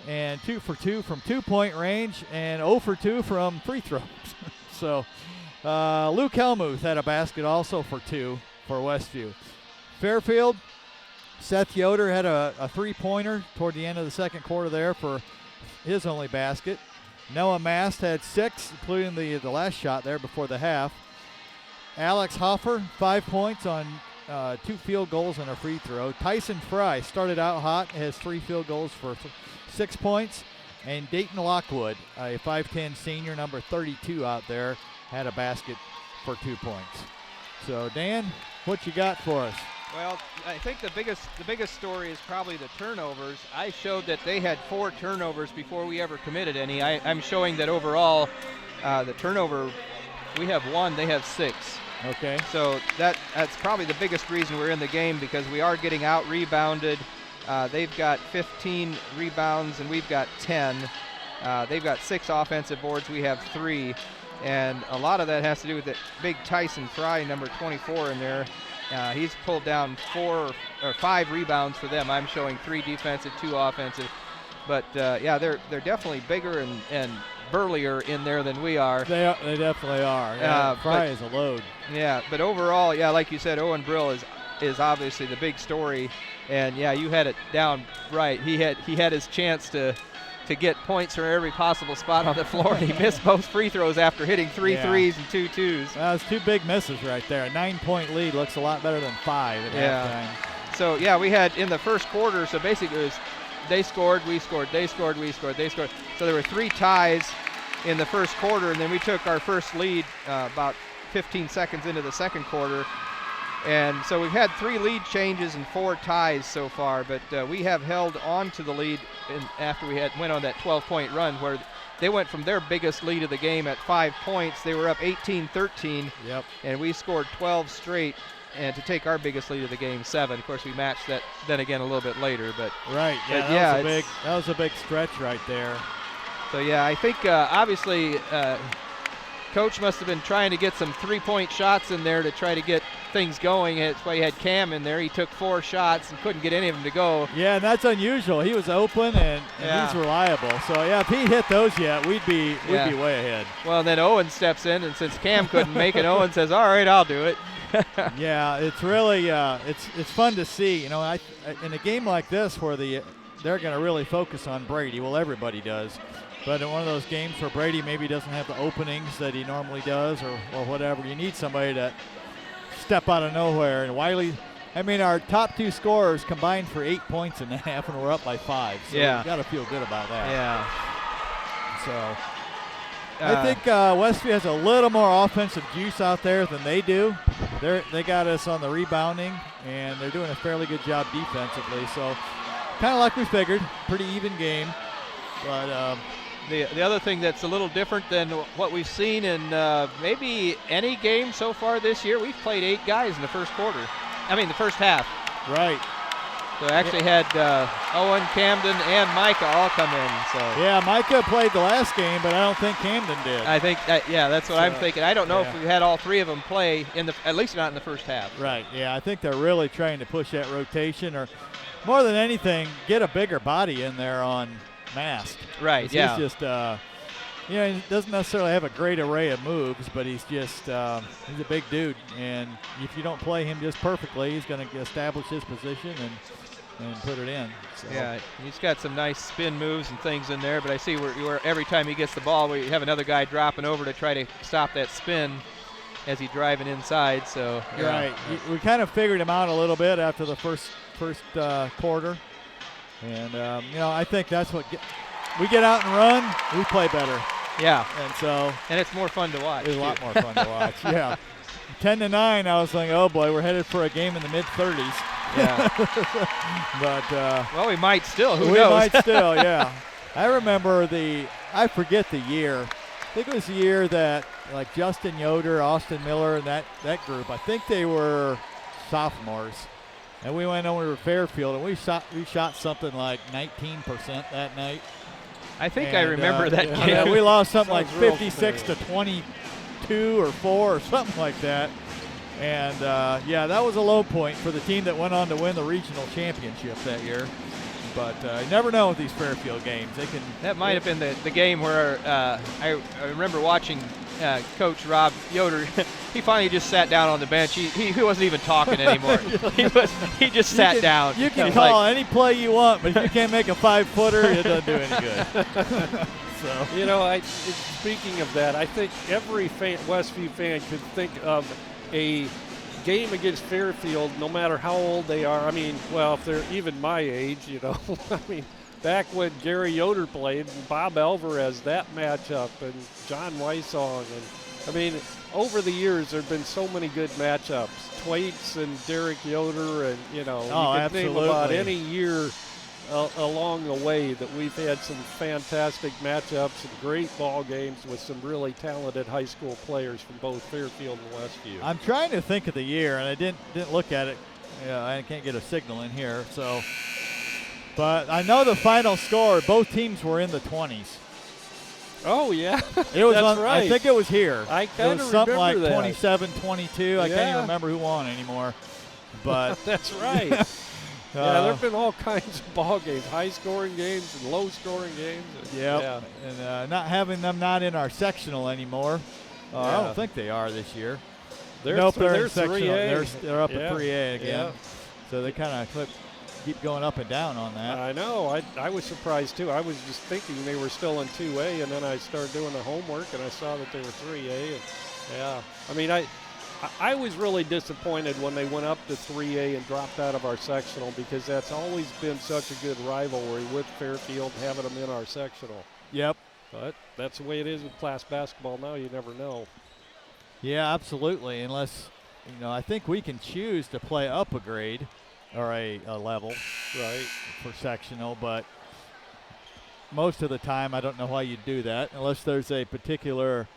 and 2 for 2 from two-point range, and 0 for 2 from free throws. So Luke Helmuth had a basket also for 2 for Westview. Fairfield, Seth Yoder had a three-pointer toward the end of the second quarter there for his only basket. Noah Mast had 6, including the last shot there before the half. Alex Hoffer, 5 points on 2 field goals and a free throw. Tyson Fry started out hot, has 3 field goals for 6 points. And Dayton Lockwood, a 5'10 senior, number 32 out there, had a basket for 2 points. So, Dan, what you got for us? Well, I think the biggest story is probably the turnovers. I showed that they had 4 turnovers before we ever committed any. I'm showing that overall the turnover, we have 1, they have 6. Okay. So that's probably the biggest reason we're in the game, because we are getting out-rebounded. They've got 15 rebounds and we've got 10. They've got 6 offensive boards, we have 3. And a lot of that has to do with the big Tyson Fry, number 24 in there. He's pulled down 4 or 5 rebounds for them. I'm showing 3 defensive, 2 offensive. But yeah, they're definitely bigger and burlier in there than we are. They definitely are. Yeah, Fry is a load. Yeah, but overall, yeah, like you said, Owen Brill is obviously the big story. And yeah, you had it down right. He had his chance to get points from every possible spot on the floor. He missed both free throws after hitting 3 threes and 2 twos. Well, it's 2 big misses right there. A 9-point lead looks a lot better than 5 at halftime. So yeah, we had in the first quarter, so basically it was they scored, we scored, they scored, we scored, they scored. So there were 3 ties in the first quarter, and then we took our first lead about 15 seconds into the second quarter. And so we've had 3 lead changes and 4 ties so far, but we have held on to the lead after we went on that 12-point run, where they went from their biggest lead of the game at 5 points. They were up 18-13, and we scored 12 straight, and to take our biggest lead of the game, 7. Of course, we matched that then again a little bit later. But right, yeah, that was a big stretch right there. So yeah, I think obviously Coach must have been trying to get some 3-point shots in there to try to get things going. That's why he had Cam in there. He took 4 shots and couldn't get any of them to go. Yeah, and that's unusual. He was open and he's reliable. So yeah, if he hit those yet, we'd be way ahead. Well, then Owen steps in, and since Cam couldn't make it, Owen says, "All right, I'll do it." Yeah, it's really it's fun to see. You know, in a game like this where they're going to really focus on Brady. Well, everybody does. But in one of those games where Brady maybe doesn't have the openings that he normally does or whatever, you need somebody to step out of nowhere. And Wiley, I mean, our top 2 scorers combined for 8 points in the half, and we're up by 5. So you got to feel good about that. Yeah. So I think Westview has a little more offensive juice out there than they do. They got us on the rebounding, and they're doing a fairly good job defensively. So kind of like we figured, pretty even game. But the other thing that's a little different than what we've seen in maybe any game so far this year, we've played 8 guys in the first half. Right. So I actually had Owen, Camden, and Micah all come in. So yeah, Micah played the last game, but I don't think Camden did. I think that's what I'm thinking. I don't know if we had all 3 of them play at least not in the first half. Right. Yeah, I think they're really trying to push that rotation, or more than anything, get a bigger body in there on Mast. Right. Yeah. He's just he doesn't necessarily have a great array of moves, but he's just he's a big dude, and if you don't play him just perfectly, he's going to establish his position and put it in. So. Yeah, he's got some nice spin moves and things in there, but I see where every time he gets the ball, we have another guy dropping over to try to stop that spin as he's driving inside. So you're right. We kind of figured him out a little bit after the first quarter, and I think that's what we get out and run, we play better. Yeah, and it's more fun to watch. It's a lot more fun to watch. Yeah, 10-9. I was thinking, oh boy, we're headed for a game in the mid-30s. Yeah, but well, we might still. Who knows? We might still. Yeah, I remember I forget the year. I think it was the year that like Justin Yoder, Austin Miller, and that group. I think they were sophomores, and we went over to Fairfield, and we shot something like 19% that night. I think I remember that game. Yeah, we lost something like 56 to 22 or 4 or something like that. And, that was a low point for the team that went on to win the regional championship that year. But you never know with these Fairfield games. That might have been the game where I remember watching Coach Rob Yoder. He finally just sat down on the bench. He wasn't even talking anymore. He just sat down. You can call any play you want, but if you can't make a 5-footer, it doesn't do any good. So speaking of that, I think every Westview fan could think of a game against Fairfield, no matter how old they are. I mean, well, if they're even my age, I mean, back when Gary Yoder played and Bob Alvarez, that matchup, and John Weissong, and I mean, over the years there have been so many good matchups. Twaits and Derek Yoder, and you could name about any year along the way that we've had some fantastic matchups and great ball games with some really talented high school players from both Fairfield and Westview. I'm trying to think of the year, and I didn't look at it. I can't get a signal in here, so. But I know the final score. Both teams were in the 20s. Oh yeah, it was. That's right. I think it was here. I kind of something like that. 27-22. I can't even remember who won anymore. But that's right. Yeah, there have been all kinds of ball games, high-scoring games and low-scoring games. Yep. And not having them not in our sectional anymore. I don't think they are this year. They're in 3A. They're up at 3A again. Yeah. So they kind of keep going up and down on that. I know. I was surprised, too. I was just thinking they were still in 2A, and then I started doing the homework, and I saw that they were 3A. And, I mean, I was really disappointed when they went up to 3A and dropped out of our sectional, because that's always been such a good rivalry with Fairfield, having them in our sectional. Yep. But that's the way it is with class basketball now. You never know. Yeah, absolutely. Unless, I think we can choose to play up a grade or a level, right, for sectional. But most of the time, I don't know why you'd do that unless there's a particular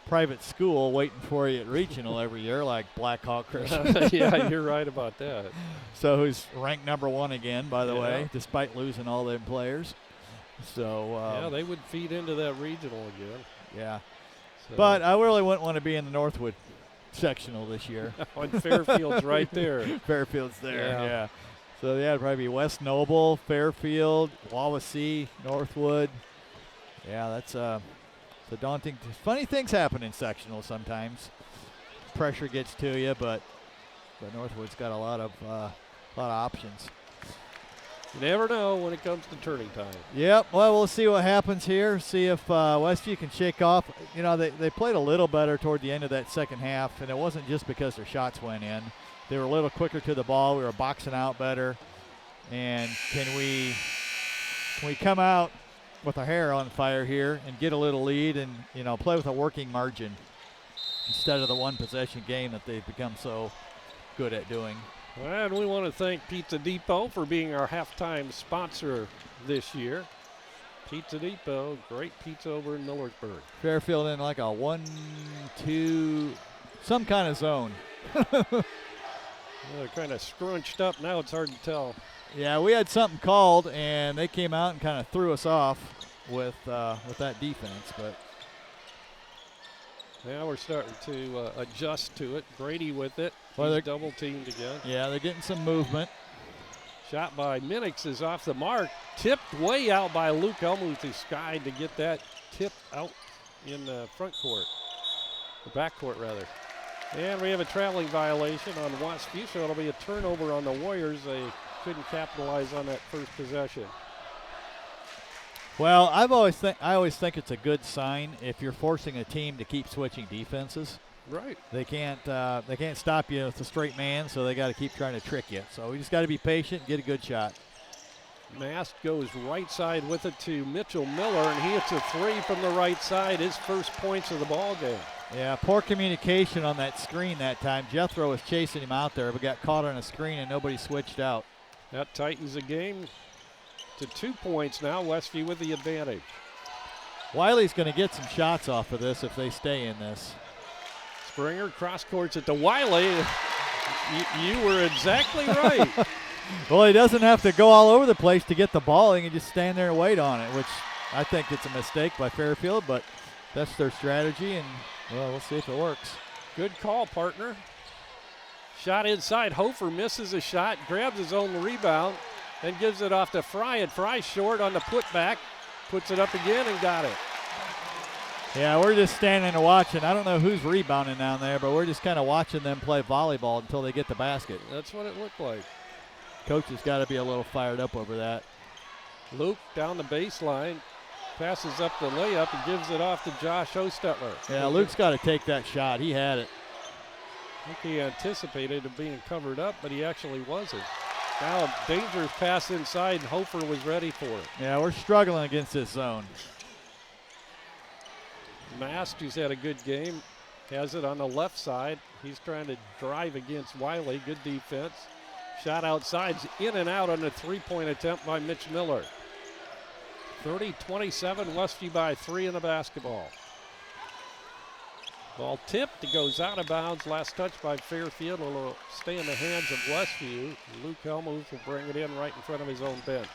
private school waiting for you at regional every year, like Blackhawk Christian. Yeah, you're right about that. So who's ranked number 1 again, by the way, despite losing all them players. So they would feed into that regional again. Yeah. So. But I really wouldn't want to be in the Northwood sectional this year. And Fairfield's right there. Fairfield's there, yeah. So it'd probably be West Noble, Fairfield, Wawasee, Northwood. Yeah, that's the daunting. Funny things happen in sectional sometimes. Pressure gets to you, but Northwood's got a lot of options. You never know when it comes to turning time. Yep. Well, we'll see what happens here. See if Westview can shake off. They played a little better toward the end of that second half, and it wasn't just because their shots went in. They were a little quicker to the ball. We were boxing out better. And can we come out with our hair on fire here and get a little lead and, play with a working margin instead of the one possession game that they've become so good at doing. And we want to thank Pizza Depot for being our halftime sponsor this year. Pizza Depot, great pizza over in Millersburg. Fairfield in like a 1-2, some kind of zone. They're kind of scrunched up now. It's hard to tell. Yeah, we had something called, and they came out and kind of threw us off with that defense. But now we're starting to adjust to it. Brady with it. Well, He's double teamed again. Yeah, they're getting some movement. Shot by Minix is off the mark. Tipped way out by Luke Elmuth, who skied to get that tip out in the front court, the back court rather. And we have a traveling violation on Westview, so it'll be a turnover on the Warriors. They couldn't capitalize on that first possession. Well, I always think it's a good sign if you're forcing a team to keep switching defenses. Right. They can't stop you with a straight man, so they got to keep trying to trick you. So we just got to be patient and get a good shot. Mast goes right side with it to Mitchell Miller, and he hits a three from the right side, his first points of the ball game. Yeah, poor communication on that screen that time. Jethro was chasing him out there, but got caught on a screen and nobody switched out. That tightens the game to 2 points now. Westview with the advantage. Wiley's going to get some shots off of this if they stay in this. Springer cross courts it to Wiley. You were exactly right. Well, he doesn't have to go all over the place to get the ball. He can just stand there and wait on it, which I think it's a mistake by Fairfield, but that's their strategy, and, well, we'll see if it works. Good call, partner. Shot inside. Hofer misses a shot, grabs his own rebound, and gives it off to Fry, and Fry short on the putback. Puts it up again and got it. Yeah, we're just standing and watching. I don't know who's rebounding down there, but we're just kind of watching them play volleyball until they get the basket. That's what it looked like. Coach has got to be a little fired up over that. Luke down the baseline, passes up the layup and gives it off to Josh Ostetler. Yeah, Luke's got to take that shot. He had it. I think he anticipated it being covered up, but he actually wasn't. Now a dangerous pass inside, and Hofer was ready for it. Yeah, we're struggling against this zone. Mast, who's had a good game, has it on the left side. He's trying to drive against Wiley. Good defense. Shot outside, in and out on a three-point attempt by Mitch Miller. 30-27, Westview by 3 in the basketball. Ball tipped, it goes out of bounds. Last touch by Fairfield will stay in the hands of Westview. Luke Helmuth will bring it in right in front of his own bench.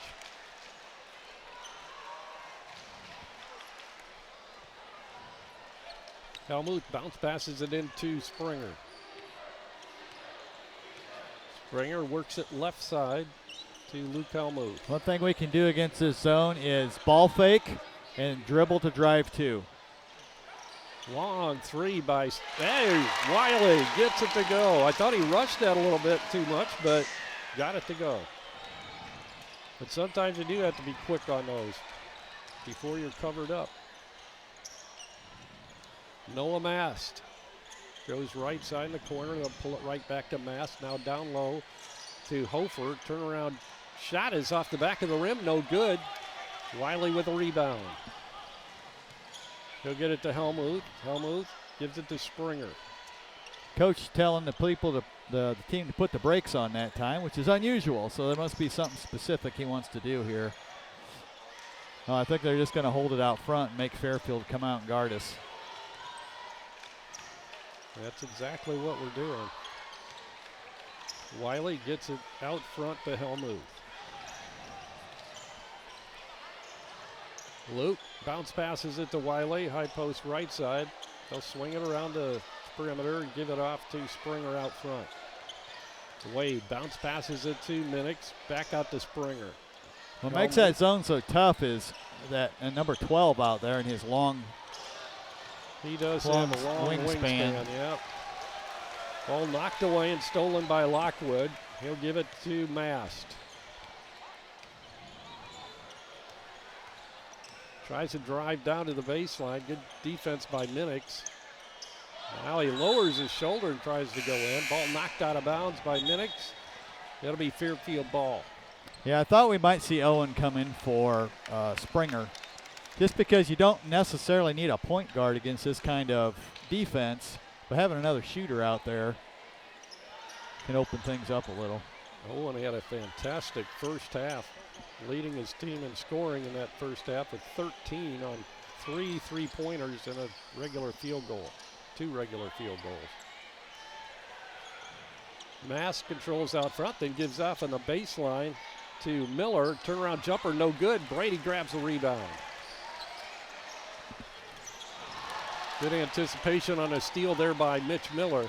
Helmuth bounce passes it into Springer. Springer works it left side to Luke Helmuth. One thing we can do against this zone is ball fake and dribble to drive two. Long three by Wiley gets it to go. I thought he rushed that a little bit too much, but got it to go. But sometimes you do have to be quick on those before you're covered up. Noah Mast goes right side in the corner. They'll pull it right back to Mast. Now down low to Hofer. Turnaround shot is off the back of the rim. No good. Wiley with a rebound. He'll get it to Helmuth. Helmuth gives it to Springer. Coach telling the people, the team to put the brakes on that time, which is unusual. So there must be something specific he wants to do here. Oh, I think they're just going to hold it out front and make Fairfield come out and guard us. That's exactly what we're doing. Wiley gets it out front to Helmuth. Luke bounce passes it to Wiley, high post right side. They'll swing it around the perimeter and give it off to Springer out front. Wade bounce passes it to Minix, back out to Springer. What makes that zone so tough is that number 12 out there and his long. He does have a long wingspan. Yep. Ball knocked away and stolen by Lockwood. He'll give it to Mast. Tries to drive down to the baseline. Good defense by Minix. Now he lowers his shoulder and tries to go in. Ball knocked out of bounds by Minix. It'll be Fairfield ball. Yeah, I thought we might see Owen come in for Springer. Just because you don't necessarily need a point guard against this kind of defense, but having another shooter out there can open things up a little. Owen had a fantastic first half, leading his team in scoring in that first half with 13 on 3 3-pointers and a regular field goal, 2 regular field goals. Mast controls out front, then gives off on the baseline to Miller. Turnaround jumper, no good. Brady grabs the rebound. Good anticipation on a steal there by Mitch Miller.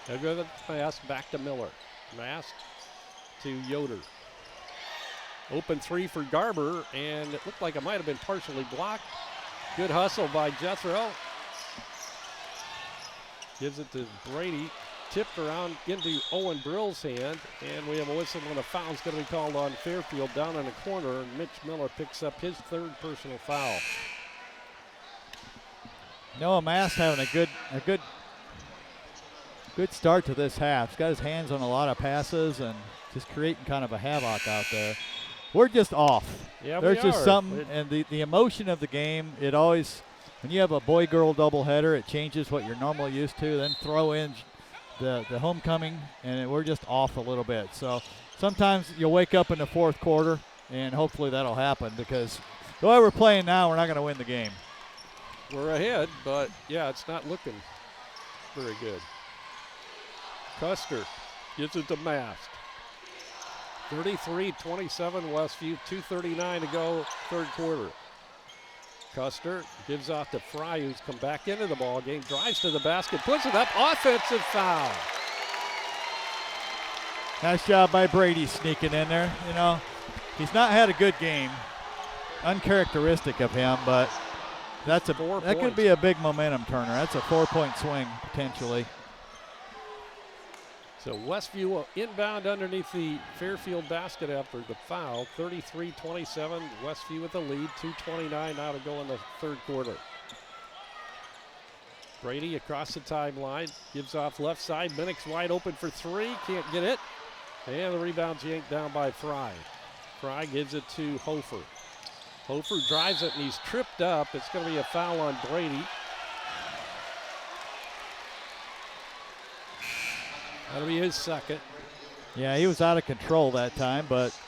They'll go to the pass, back to Miller. Mast to Yoder. Open three for Garber, and it looked like it might have been partially blocked. Good hustle by Jethro. Gives it to Brady. Tipped around into Owen Brill's hand. And we have a whistle when a foul's going to be called on Fairfield down in the corner. And Mitch Miller picks up his third personal foul. Noah Mast having a good start to this half. He's got his hands on a lot of passes and just creating kind of a havoc out there. We're just off. Yeah, There's we just are. something, and the emotion of the game, it always, when you have a boy-girl doubleheader, it changes what you're normally used to. Then throw in the homecoming, and we're just off a little bit. So sometimes you'll wake up in the fourth quarter, and hopefully that'll happen, because the way we're playing now, we're not going to win the game. We're ahead, but, yeah, it's not looking very good. Custer gives it to Mast. 33-27 Westview, 2:39 to go, third quarter. Custer gives off to Fry, who's come back into the ball game, drives to the basket, puts it up, offensive foul. Nice job by Brady sneaking in there. You know, he's not had a good game, uncharacteristic of him, but that could be a big momentum turner. That's a 4-point swing potentially. So Westview will inbound underneath the Fairfield basket after the foul. 33-27, Westview with the lead. 2:29 now to go in the third quarter. Brady across the timeline, gives off left side. Minnick's wide open for three, can't get it. And the rebound's yanked down by Fry. Fry gives it to Hofer. Hofer drives it and he's tripped up. It's going to be a foul on Brady. That'll be his second. Yeah, he was out of control that time, but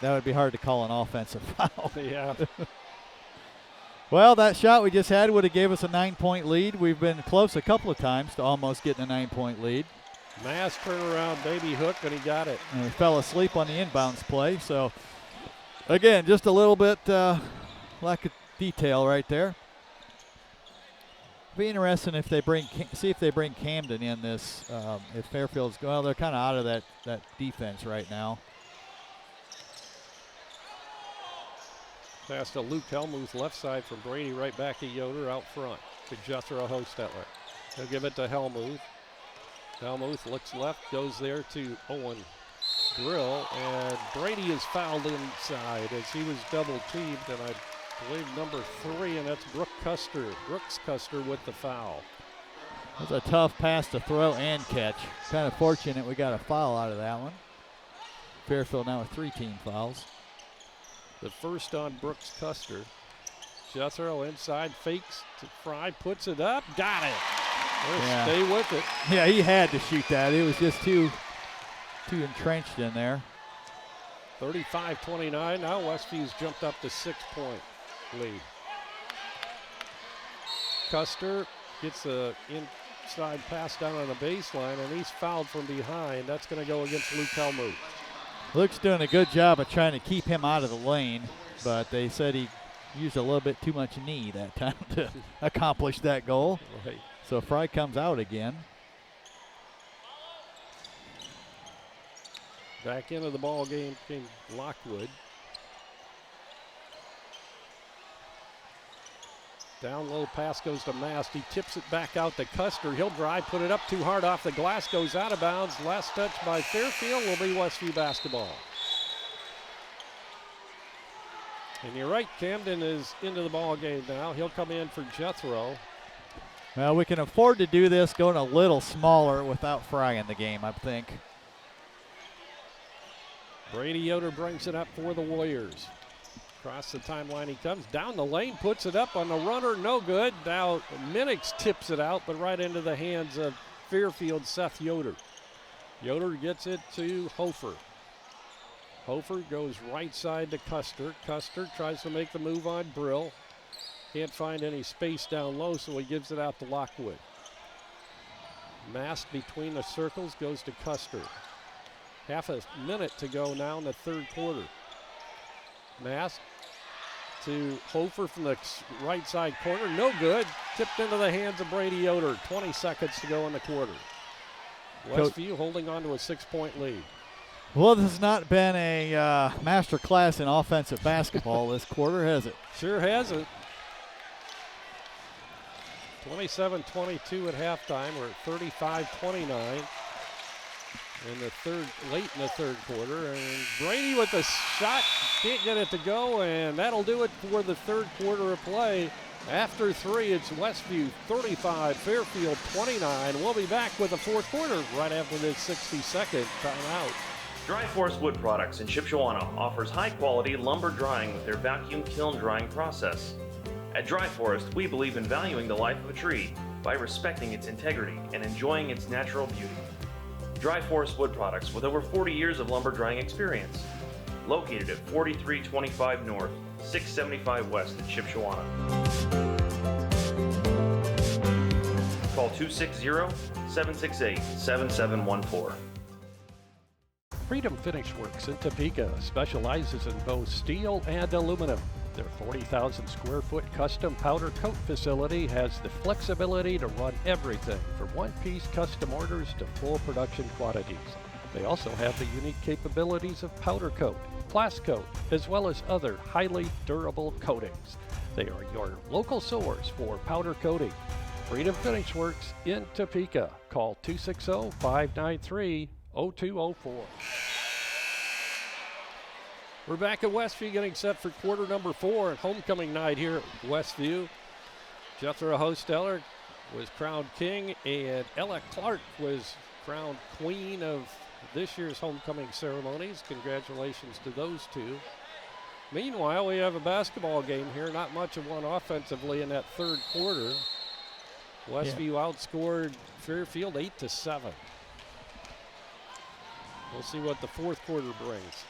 that would be hard to call an offensive foul. Yeah. Well, that shot we just had would have gave us a 9-point lead. We've been close a couple of times to almost getting a 9-point lead. Mass turnaround baby hook, and he got it. And we fell asleep on the inbounds play. So, again, just a little bit lack of detail right there. Be interesting if they see if they bring Camden in this. If Fairfield's they're kind of out of that defense right now. Pass to Luke Helmuth, left side from Brady, right back to Yoder out front to Jethro Hostetler. He'll give it to Helmuth. Helmuth looks left, goes there to Owen Brill, and Brady is fouled inside as he was double teamed, and I believe number 3, and that's Brooks Custer with the foul. That's a tough pass to throw and catch. Kind of fortunate we got a foul out of that one. Fairfield now with 3 team fouls. The first on Brooks Custer. Jethro inside, fakes to Fry, puts it up, got it. Yeah. Stay with it. Yeah, he had to shoot that. It was just too entrenched in there. 35-29. Now Westview's jumped up to 6-point lead. Custer gets a inside pass down on the baseline, and he's fouled from behind. That's going to go against Luke Helmuth. Luke's doing a good job of trying to keep him out of the lane, but they said he used a little bit too much knee that time to accomplish that goal. Right. So Fry comes out again. Back into the ball game came Lockwood. Down low pass goes to Mast. He tips it back out to Custer. He'll drive, put it up too hard off the glass, goes out of bounds. Last touch by Fairfield will be Westview basketball. And you're right, Camden is into the ball game now. He'll come in for Jethro. Well, we can afford to do this going a little smaller without Fry in the game, I think. Brady Yoder brings it up for the Warriors. Across the timeline he comes, down the lane, puts it up on the runner, no good. Now Minnick tips it out, but right into the hands of Fairfield Seth Yoder. Yoder gets it to Hofer. Hofer goes right side to Custer. Custer tries to make the move on Brill. Can't find any space down low, so he gives it out to Lockwood. Mast between the circles goes to Custer. Half a minute to go now in the third quarter. Mast to Hofer from the right side corner. No good. Tipped into the hands of Brady Yoder. 20 seconds to go in the quarter. Westview holding on to a 6-point lead. Well, this has not been a master class in offensive basketball this quarter, has it? Sure hasn't. 27-22 at halftime. We're at 35-29 late in the third quarter. And Brady with the shot, can't get it to go, and that'll do it for the third quarter of play. After 3, it's Westview 35, Fairfield 29. We'll be back with the fourth quarter right after this 60-second timeout. Dry Forest Wood Products in Shipshewana offers high-quality lumber drying with their vacuum kiln drying process. At Dry Forest, we believe in valuing the life of a tree by respecting its integrity and enjoying its natural beauty. Dry Forest Wood Products with over 40 years of lumber drying experience. Located at 4325 North, 675 West in Shipshewana. Call 260-768-7714. Freedom Finish Works in Topeka specializes in both steel and aluminum. Their 40,000 square foot custom powder coat facility has the flexibility to run everything from one-piece custom orders to full production quantities. They also have the unique capabilities of powder coat, blast coat, as well as other highly durable coatings. They are your local source for powder coating. Freedom Finish Works in Topeka. Call 260-593-0204. We're back at Westview getting set for quarter number 4 and homecoming night here at Westview. Jethro Hosteller was crowned king and Ella Clark was crowned queen of this year's homecoming ceremonies. Congratulations to those two. Meanwhile, we have a basketball game here. Not much of one offensively in that third quarter. Westview outscored Fairfield 8-7. We'll see what the fourth quarter brings.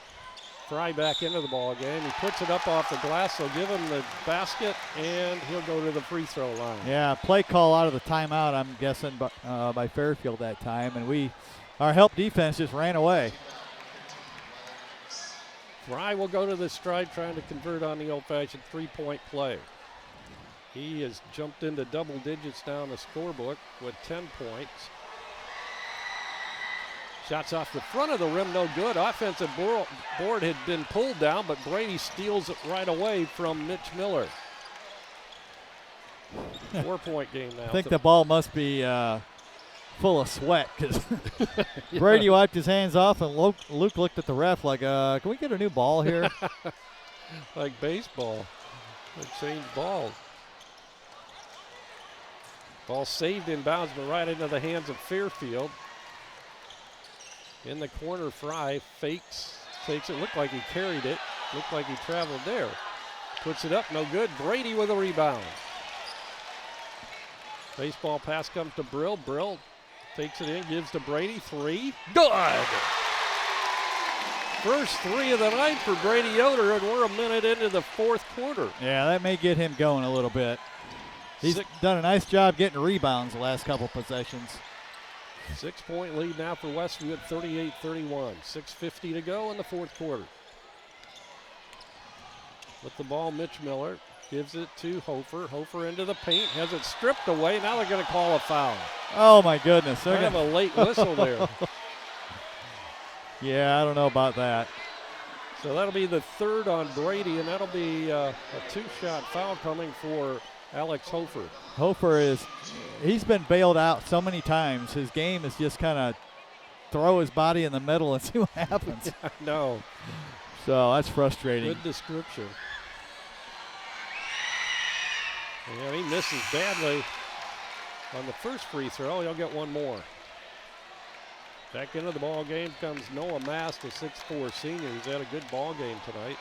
Fry back into the ball game. He puts it up off the glass. They'll give him the basket, and he'll go to the free throw line. Yeah, play call out of the timeout, I'm guessing, by Fairfield that time, and our help defense just ran away. Fry will go to the stride trying to convert on the old-fashioned three-point play. He has jumped into double digits now in the scorebook with 10 points. Shots off the front of the rim, no good. Offensive board had been pulled down, but Brady steals it right away from Mitch Miller. 4-point game now. I think the ball must be full of sweat because Brady wiped his hands off, and Luke looked at the ref like, can we get a new ball here? Like baseball. They change balls. Ball saved in bounds, but right into the hands of Fairfield. In the corner, Fry fakes, takes it. Looked like he carried it. Looked like he traveled there. Puts it up, no good. Brady with a rebound. Baseball pass comes to Brill. Brill takes it in, gives to Brady. 3. Good! First 3 of the night for Brady Yoder, and we're a minute into the fourth quarter. Yeah, that may get him going a little bit. He's done a nice job getting rebounds the last couple possessions. 6-point lead now for Westview at 38-31. 6:50 to go in the fourth quarter. With the ball, Mitch Miller gives it to Hofer. Hofer into the paint, has it stripped away. Now they're going to call a foul. Oh, my goodness. They're going to have a late whistle there. Yeah, I don't know about that. So that'll be the third on Brady, and that'll be a 2-shot foul coming for Alex Hofer. Hofer he's been bailed out so many times. His game is just kind of throw his body in the middle and see what happens. I know. So that's frustrating. Good description. Yeah, he misses badly on the first free throw. He'll get one more. Back into the ball game comes Noah Mast, a 6'4" senior. He's had a good ball game tonight.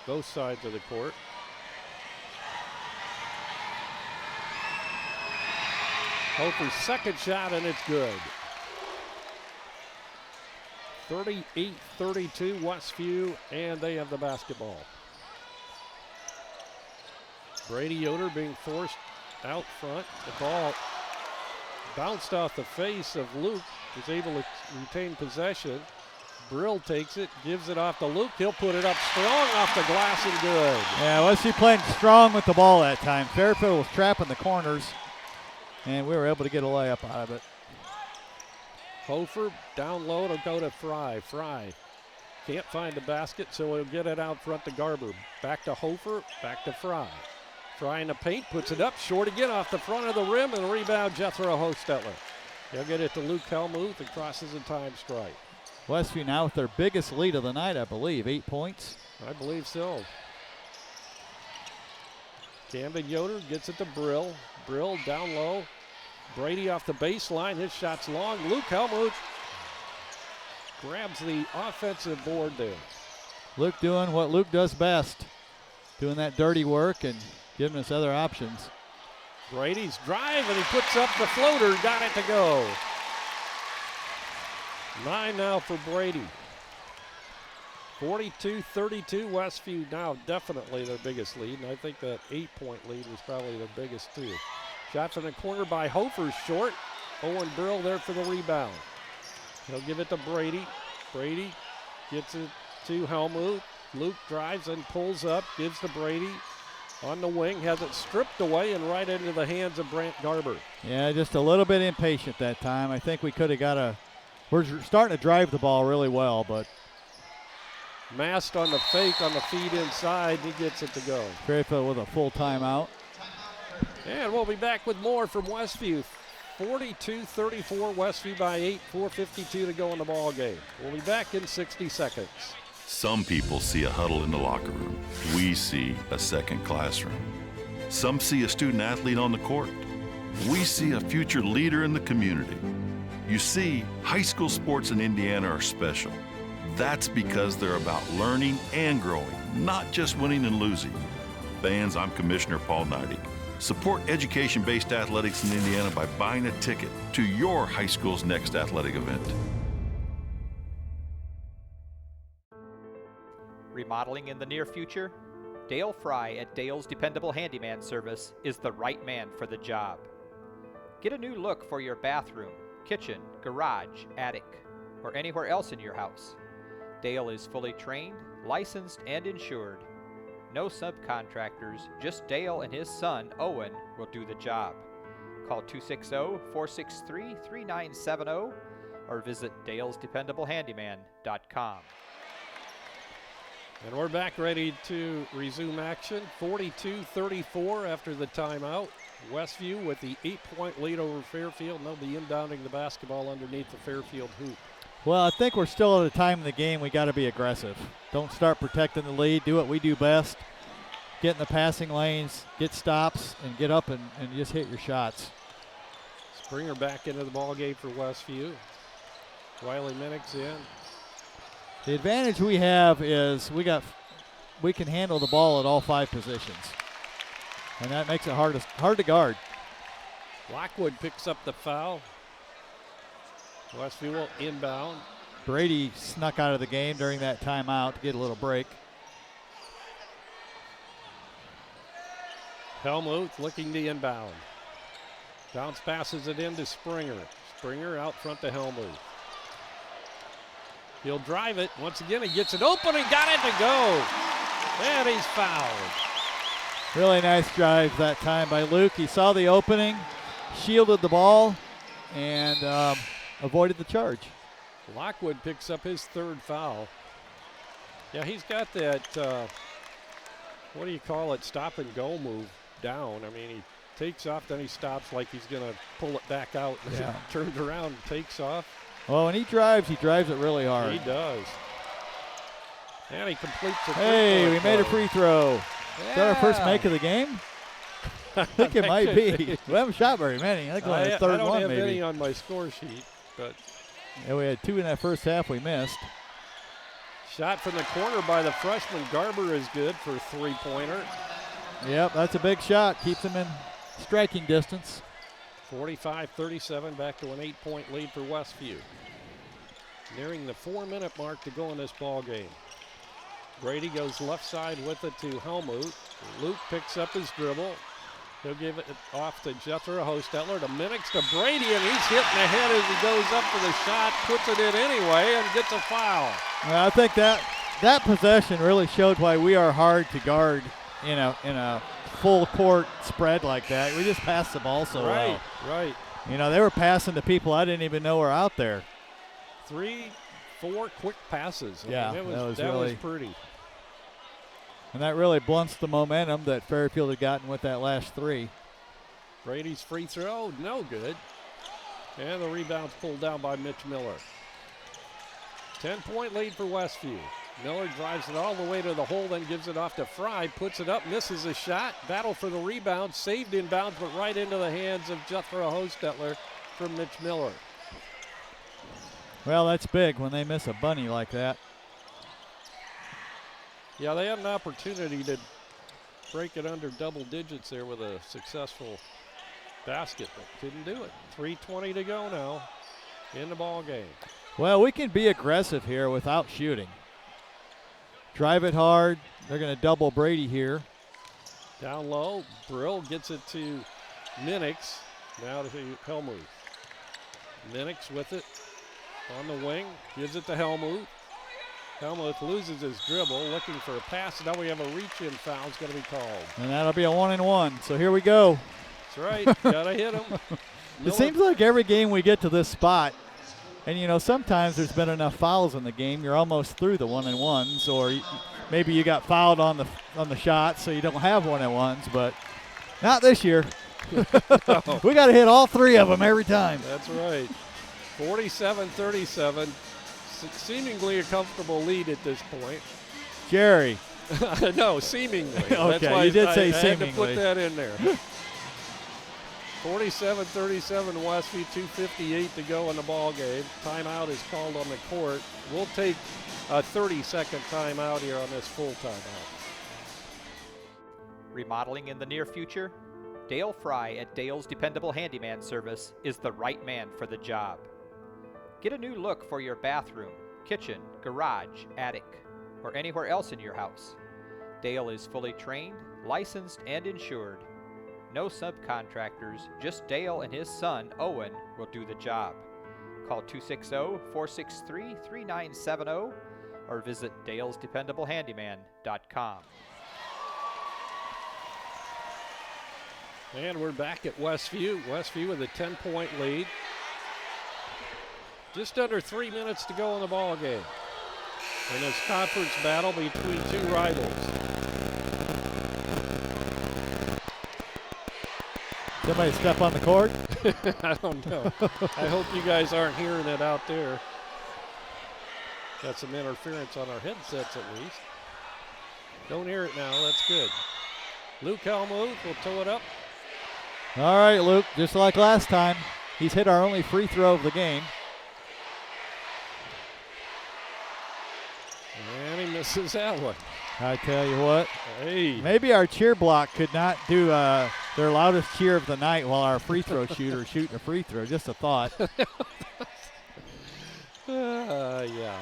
Both sides of the court. Hofer's second shot, and it's good. 38-32 Westview, and they have the basketball. Brady Yoder being forced out front. The ball bounced off the face of Luke, was able to retain possession. Brill takes it, gives it off to Luke. He'll put it up strong off the glass and good. Yeah, Westview playing strong with the ball that time. Fairfield was trapping the corners, and we were able to get a layup out of it. Hofer down low to go to Fry. Fry can't find the basket, so he'll get it out front to Garber. Back to Hofer, back to Fry. Fry in the paint, puts it up, short again off the front of the rim, and rebound Jethro Hostetler. He'll get it to Luke Helmuth and crosses a time strike. Westview now with their biggest lead of the night, I believe, 8 points. I believe so. Camden Yoder gets it to Brill. Brill down low. Brady off the baseline. His shot's long. Luke Helmuth grabs the offensive board there. Luke doing what Luke does best, doing that dirty work and giving us other options. Brady's drive, and he puts up the floater. Got it to go. 9 now for Brady. 42-32, Westview now definitely their biggest lead, and I think that 8-point lead was probably their biggest too. Shot from the corner by Hofer, short. Owen Brill there for the rebound. He'll give it to Brady. Brady gets it to Helmuth. Luke drives and pulls up, gives to Brady. On the wing, has it stripped away and right into the hands of Brant Garber. Yeah, just a little bit impatient that time. I think we could have got we're starting to drive the ball really well, but. Mast on the fake on the feed inside, he gets it to go. Fairfield with a full timeout. And we'll be back with more from Westview. 42-34, Westview by 8, 4:52 to go in the ball game. We'll be back in 60 seconds. Some people see a huddle in the locker room. We see a second classroom. Some see a student athlete on the court. We see a future leader in the community. You see, high school sports in Indiana are special. That's because they're about learning and growing, not just winning and losing. Fans, I'm Commissioner Paul Neidig. Support education-based athletics in Indiana by buying a ticket to your high school's next athletic event. Remodeling in the near future? Dale Fry at Dale's Dependable Handyman Service is the right man for the job. Get a new look for your bathroom, kitchen, garage, attic, or anywhere else in your house. Dale is fully trained, licensed, and insured. No subcontractors, just Dale and his son, Owen, will do the job. Call 260-463-3970 or visit dalesdependablehandyman.com. And we're back ready to resume action. 42-34 after the timeout. Westview with the 8-point lead over Fairfield, and they'll be inbounding the basketball underneath the Fairfield hoop. Well, I think we're still at a time in the game we got to be aggressive. Don't start protecting the lead. Do what we do best. Get in the passing lanes, get stops, and get up and just hit your shots. Springer back into the ball game for Westview. Riley Minnick's in. The advantage we have is we can handle the ball at all 5 positions, and that makes it hard to guard. Lockwood picks up the foul. Westview will inbound. Brady snuck out of the game during that timeout to get a little break. Helmuth looking to inbound. Bounce passes it into Springer. Springer out front to Helmuth. He'll drive it. Once again, he gets it open and got it to go. And he's fouled. Really nice drive that time by Luke. He saw the opening, shielded the ball, and avoided the charge. Lockwood picks up his 3rd foul. Yeah, he's got that, what do you call it, stop and go move down. I mean, he takes off, then he stops like he's going to pull it back out. Yeah. Turns around and takes off. Well, when he drives it really hard. He does. And he completes it. Hey, we made a free throw. Yeah. Is that our first make of the game? I think it might be. We haven't shot very many. I think we're on the third one, maybe. I don't have any on my score sheet, but. Yeah, we had 2 in that first half we missed. Shot from the corner by the freshman Garber is good for a 3-pointer. Yep, that's a big shot. Keeps him in striking distance. 45-37, back to an 8-point lead for Westview. Nearing the 4-minute mark to go in this ball game. Brady goes left side with it to Helmuth. Luke picks up his dribble. He'll give it off to Jethro Hostetler, to Minnick's, to Brady, and he's hitting the head as he goes up for the shot, puts it in anyway, and gets a foul. Well, I think that possession really showed why we are hard to guard in a full court spread like that. We just pass the ball so well. Right. You know, they were passing to people I didn't even know were out there. 3-4 quick passes. Yeah, that was was pretty. And that really blunts the momentum that Fairfield had gotten with that last 3. Brady's free throw, no good. And the rebound's pulled down by Mitch Miller. 10-point lead for Westview. Miller drives it all the way to the hole, then gives it off to Fry, puts it up, misses a shot. Battle for the rebound, saved inbounds, but right into the hands of Jethro Hostetler from Mitch Miller. Well, that's big when they miss a bunny like that. Yeah, they had an opportunity to break it under double digits there with a successful basket, but couldn't do it. 3:20 to go now in the ball game. Well, we can be aggressive here without shooting. Drive it hard. They're going to double Brady here. Down low, Brill gets it to Minix. Now to Helmuth. Minix with it on the wing, gives it to Helmuth. Helmuth loses his dribble, looking for a pass. Now we have a reach-in foul. It's going to be called. And that'll be a 1-and-1. So here we go. That's right. Got to hit him. It seems like every game we get to this spot, and you know, sometimes there's been enough fouls in the game, you're almost through the 1-and-1s, or maybe you got fouled on the shot, so you don't have 1-and-1s, but not this year. No. We got to hit all 3 of them every time. That's right. 47-37. Seemingly a comfortable lead at this point. Jerry. No, seemingly. Okay, That's why you did say I had to seemingly. put that in there. 47-37 Westview, 2:58 to go in the ball game. Timeout is called on the court. We'll take a 30-second timeout here on this full timeout. Remodeling in the near future? Dale Fry at Dale's Dependable Handyman Service is the right man for the job. Get a new look for your bathroom, kitchen, garage, attic, or anywhere else in your house. Dale is fully trained, licensed, and insured. No subcontractors, just Dale and his son, Owen, will do the job. Call 260-463-3970 or visit dalesdependablehandyman.com. And we're back at Westview. Westview with a 10-point lead. Just under 3 minutes to go in the ball game. In this conference battle between 2 rivals. Somebody step on the court? I don't know. I hope you guys aren't hearing it out there. Got some interference on our headsets at least. Don't hear it now. That's good. Luke Helmuth will tow it up. All right, Luke, just like last time, he's hit our only free throw of the game. And he misses that one. I tell you what, Hey. maybe our cheer block could not do their loudest cheer of the night while our free throw shooter shooting a free throw. Just a thought. Yeah.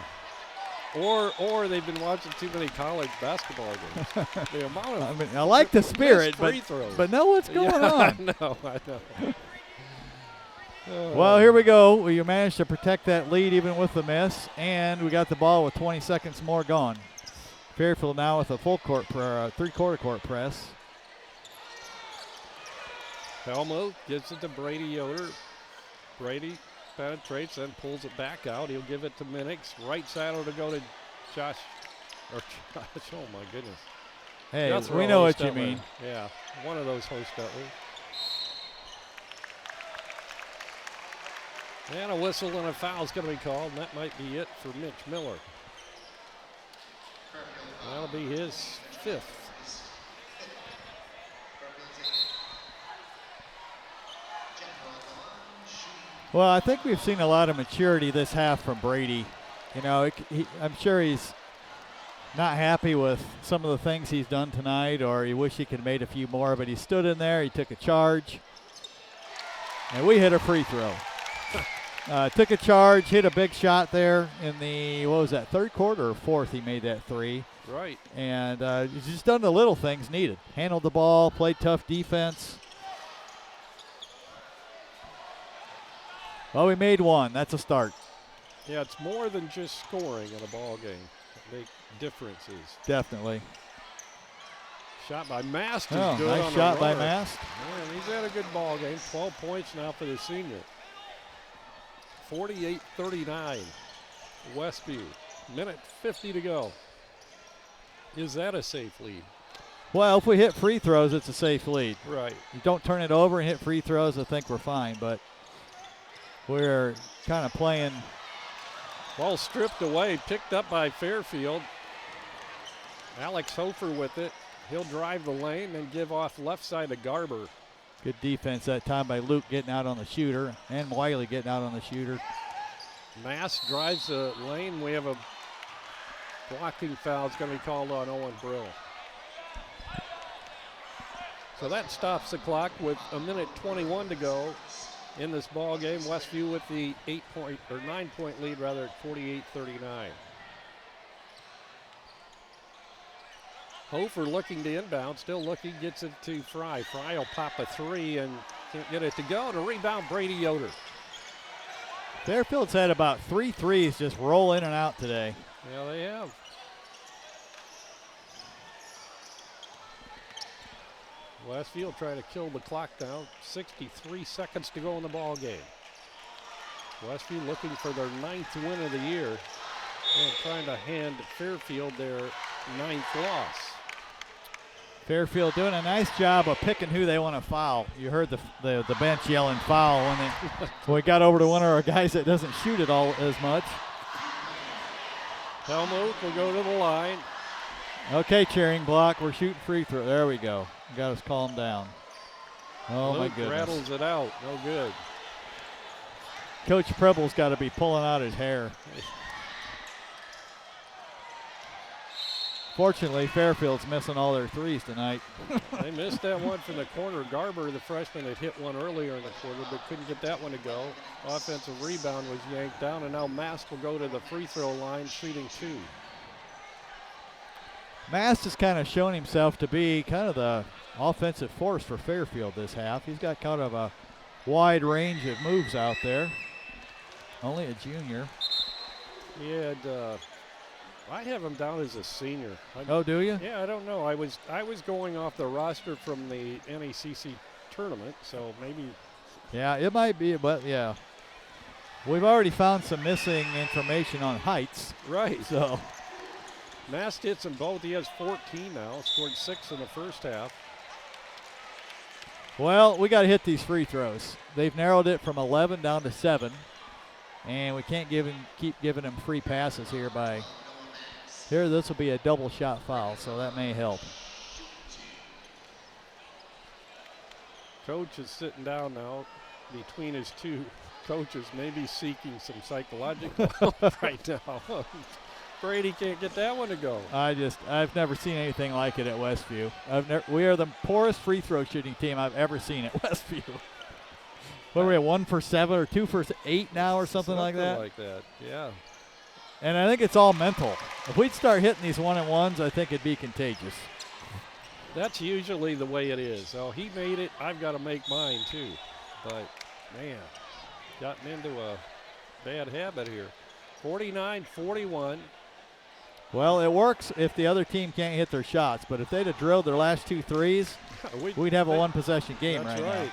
Or they've been watching too many college basketball games. The amount of I mean, I like the spirit, free throws. but know what's going on. I know. Well, here we go. We managed to protect that lead even with the miss, and we got the ball with 20 seconds more gone. Fairfield now with a full court, three-quarter court press. Helmuth gives it to Brady Yoder. Brady penetrates, then pulls it back out. He'll give it to Minix. Right saddle to go to Josh. Oh my goodness. Hey, Jethro we know what you Hostetler. mean. Yeah, one of those Hostetlers. And a whistle and a foul is going to be called, and that might be it for Mitch Miller. That'll be his 5th. Well, I think we've seen a lot of maturity this half from Brady. You know, I'm sure he's not happy with some of the things he's done tonight, or he wish he could have made a few more, but he stood in there, he took a charge, and we hit a free throw. Took a charge, hit a big shot there in the, what was that, third quarter or fourth he made that 3. Right. And he's just done the little things needed. Handled the ball, played tough defense. Well, we made one. That's a start. Yeah, it's more than just scoring in a ball game. Make differences. Definitely. Shot by Mast is Oh, good nice on shot the by runner. Mast. Man, he's had a good ball game. 12 points now for the senior. 48-39. Westview. Minute 50 to go. Is that a safe lead? Well, if we hit free throws, it's a safe lead. Right. You don't turn it over and hit free throws, I think we're fine. But we're kind of playing. Ball stripped away, picked up by Fairfield. Alex Hofer with it. He'll drive the lane and give off left side to Garber. Good defense that time by Luke getting out on the shooter and Wiley getting out on the shooter. Mass drives the lane. We have a blocking foul. It's going to be called on Owen Brill. So that stops the clock with a minute 21 to go in this ball game. Westview with the 9-point lead rather at 48-39. Hofer looking to inbound, still looking, gets it to Fry. Fry will pop a three and can't get it to go. To rebound, Brady Yoder. Fairfield's had about 3 threes just roll in and out today. Yeah, they have. Westfield trying to kill the clock down. 63 seconds to go in the ball game. Westfield looking for their 9th win of the year and trying to hand Fairfield their 9th loss. Fairfield doing a nice job of picking who they want to foul. You heard the bench yelling foul when we got over to one of our guys that doesn't shoot it all as much. Helmuth will go to the line. Okay, cheering block. We're shooting free throw. There we go. Got us calmed down. Oh, Luke my goodness. rattles it out. No good. Coach Preble's got to be pulling out his hair. Fortunately, Fairfield's missing all their threes tonight. They missed that one from the corner. Garber, the freshman, had hit one earlier in the quarter, but couldn't get that one to go. Offensive rebound was yanked down, and now Mast will go to the free throw line, shooting 2. Mast has kind of shown himself to be kind of the offensive force for Fairfield this half. He's got kind of a wide range of moves out there. Only a junior. He had, I have him down as a senior. Oh, do you? Yeah, I don't know. I was going off the roster from the NECC tournament, so maybe. Yeah, it might be, but yeah. We've already found some missing information on heights. Right. So. Mast hits them both. He has 14 now. Scored 6 in the first half. Well, we got to hit these free throws. They've narrowed it from 11 down to 7, and we can't keep giving them free passes here by. Here, this will be a double shot foul, so that may help. Coach is sitting down now between his two coaches, maybe seeking some psychological help right now. Brady can't get that one to go. I've never seen anything like it at Westview. We are the poorest free throw shooting team I've ever seen at Westview. What are we at, 1 for 7 or 2 for 8 now or something like that? Like that, yeah. And I think it's all mental. If we'd start hitting these 1-and-1s, I think it'd be contagious. That's usually the way it is. So he made it. I've got to make mine too. But, man, gotten into a bad habit here. 49-41. Well, it works if the other team can't hit their shots, but if they'd have drilled their last 2 threes, we'd have a one-possession game right now.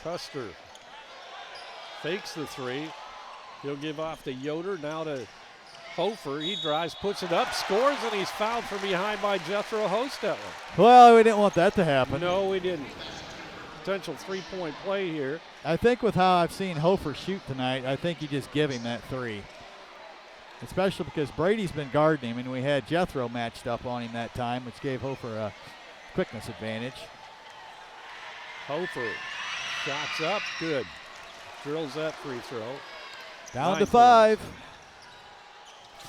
Custer fakes the 3. He'll give off to Yoder, now to Hofer. He drives, puts it up, scores, and he's fouled from behind by Jethro Hostetler. Well, we didn't want that to happen. No, we didn't. Potential 3-point play here. I think with how I've seen Hofer shoot tonight, I think you just give him that 3. Especially because Brady's been guarding him, and we had Jethro matched up on him that time, which gave Hofer a quickness advantage. Hofer shots up, good. Drills that free throw. Down to 5.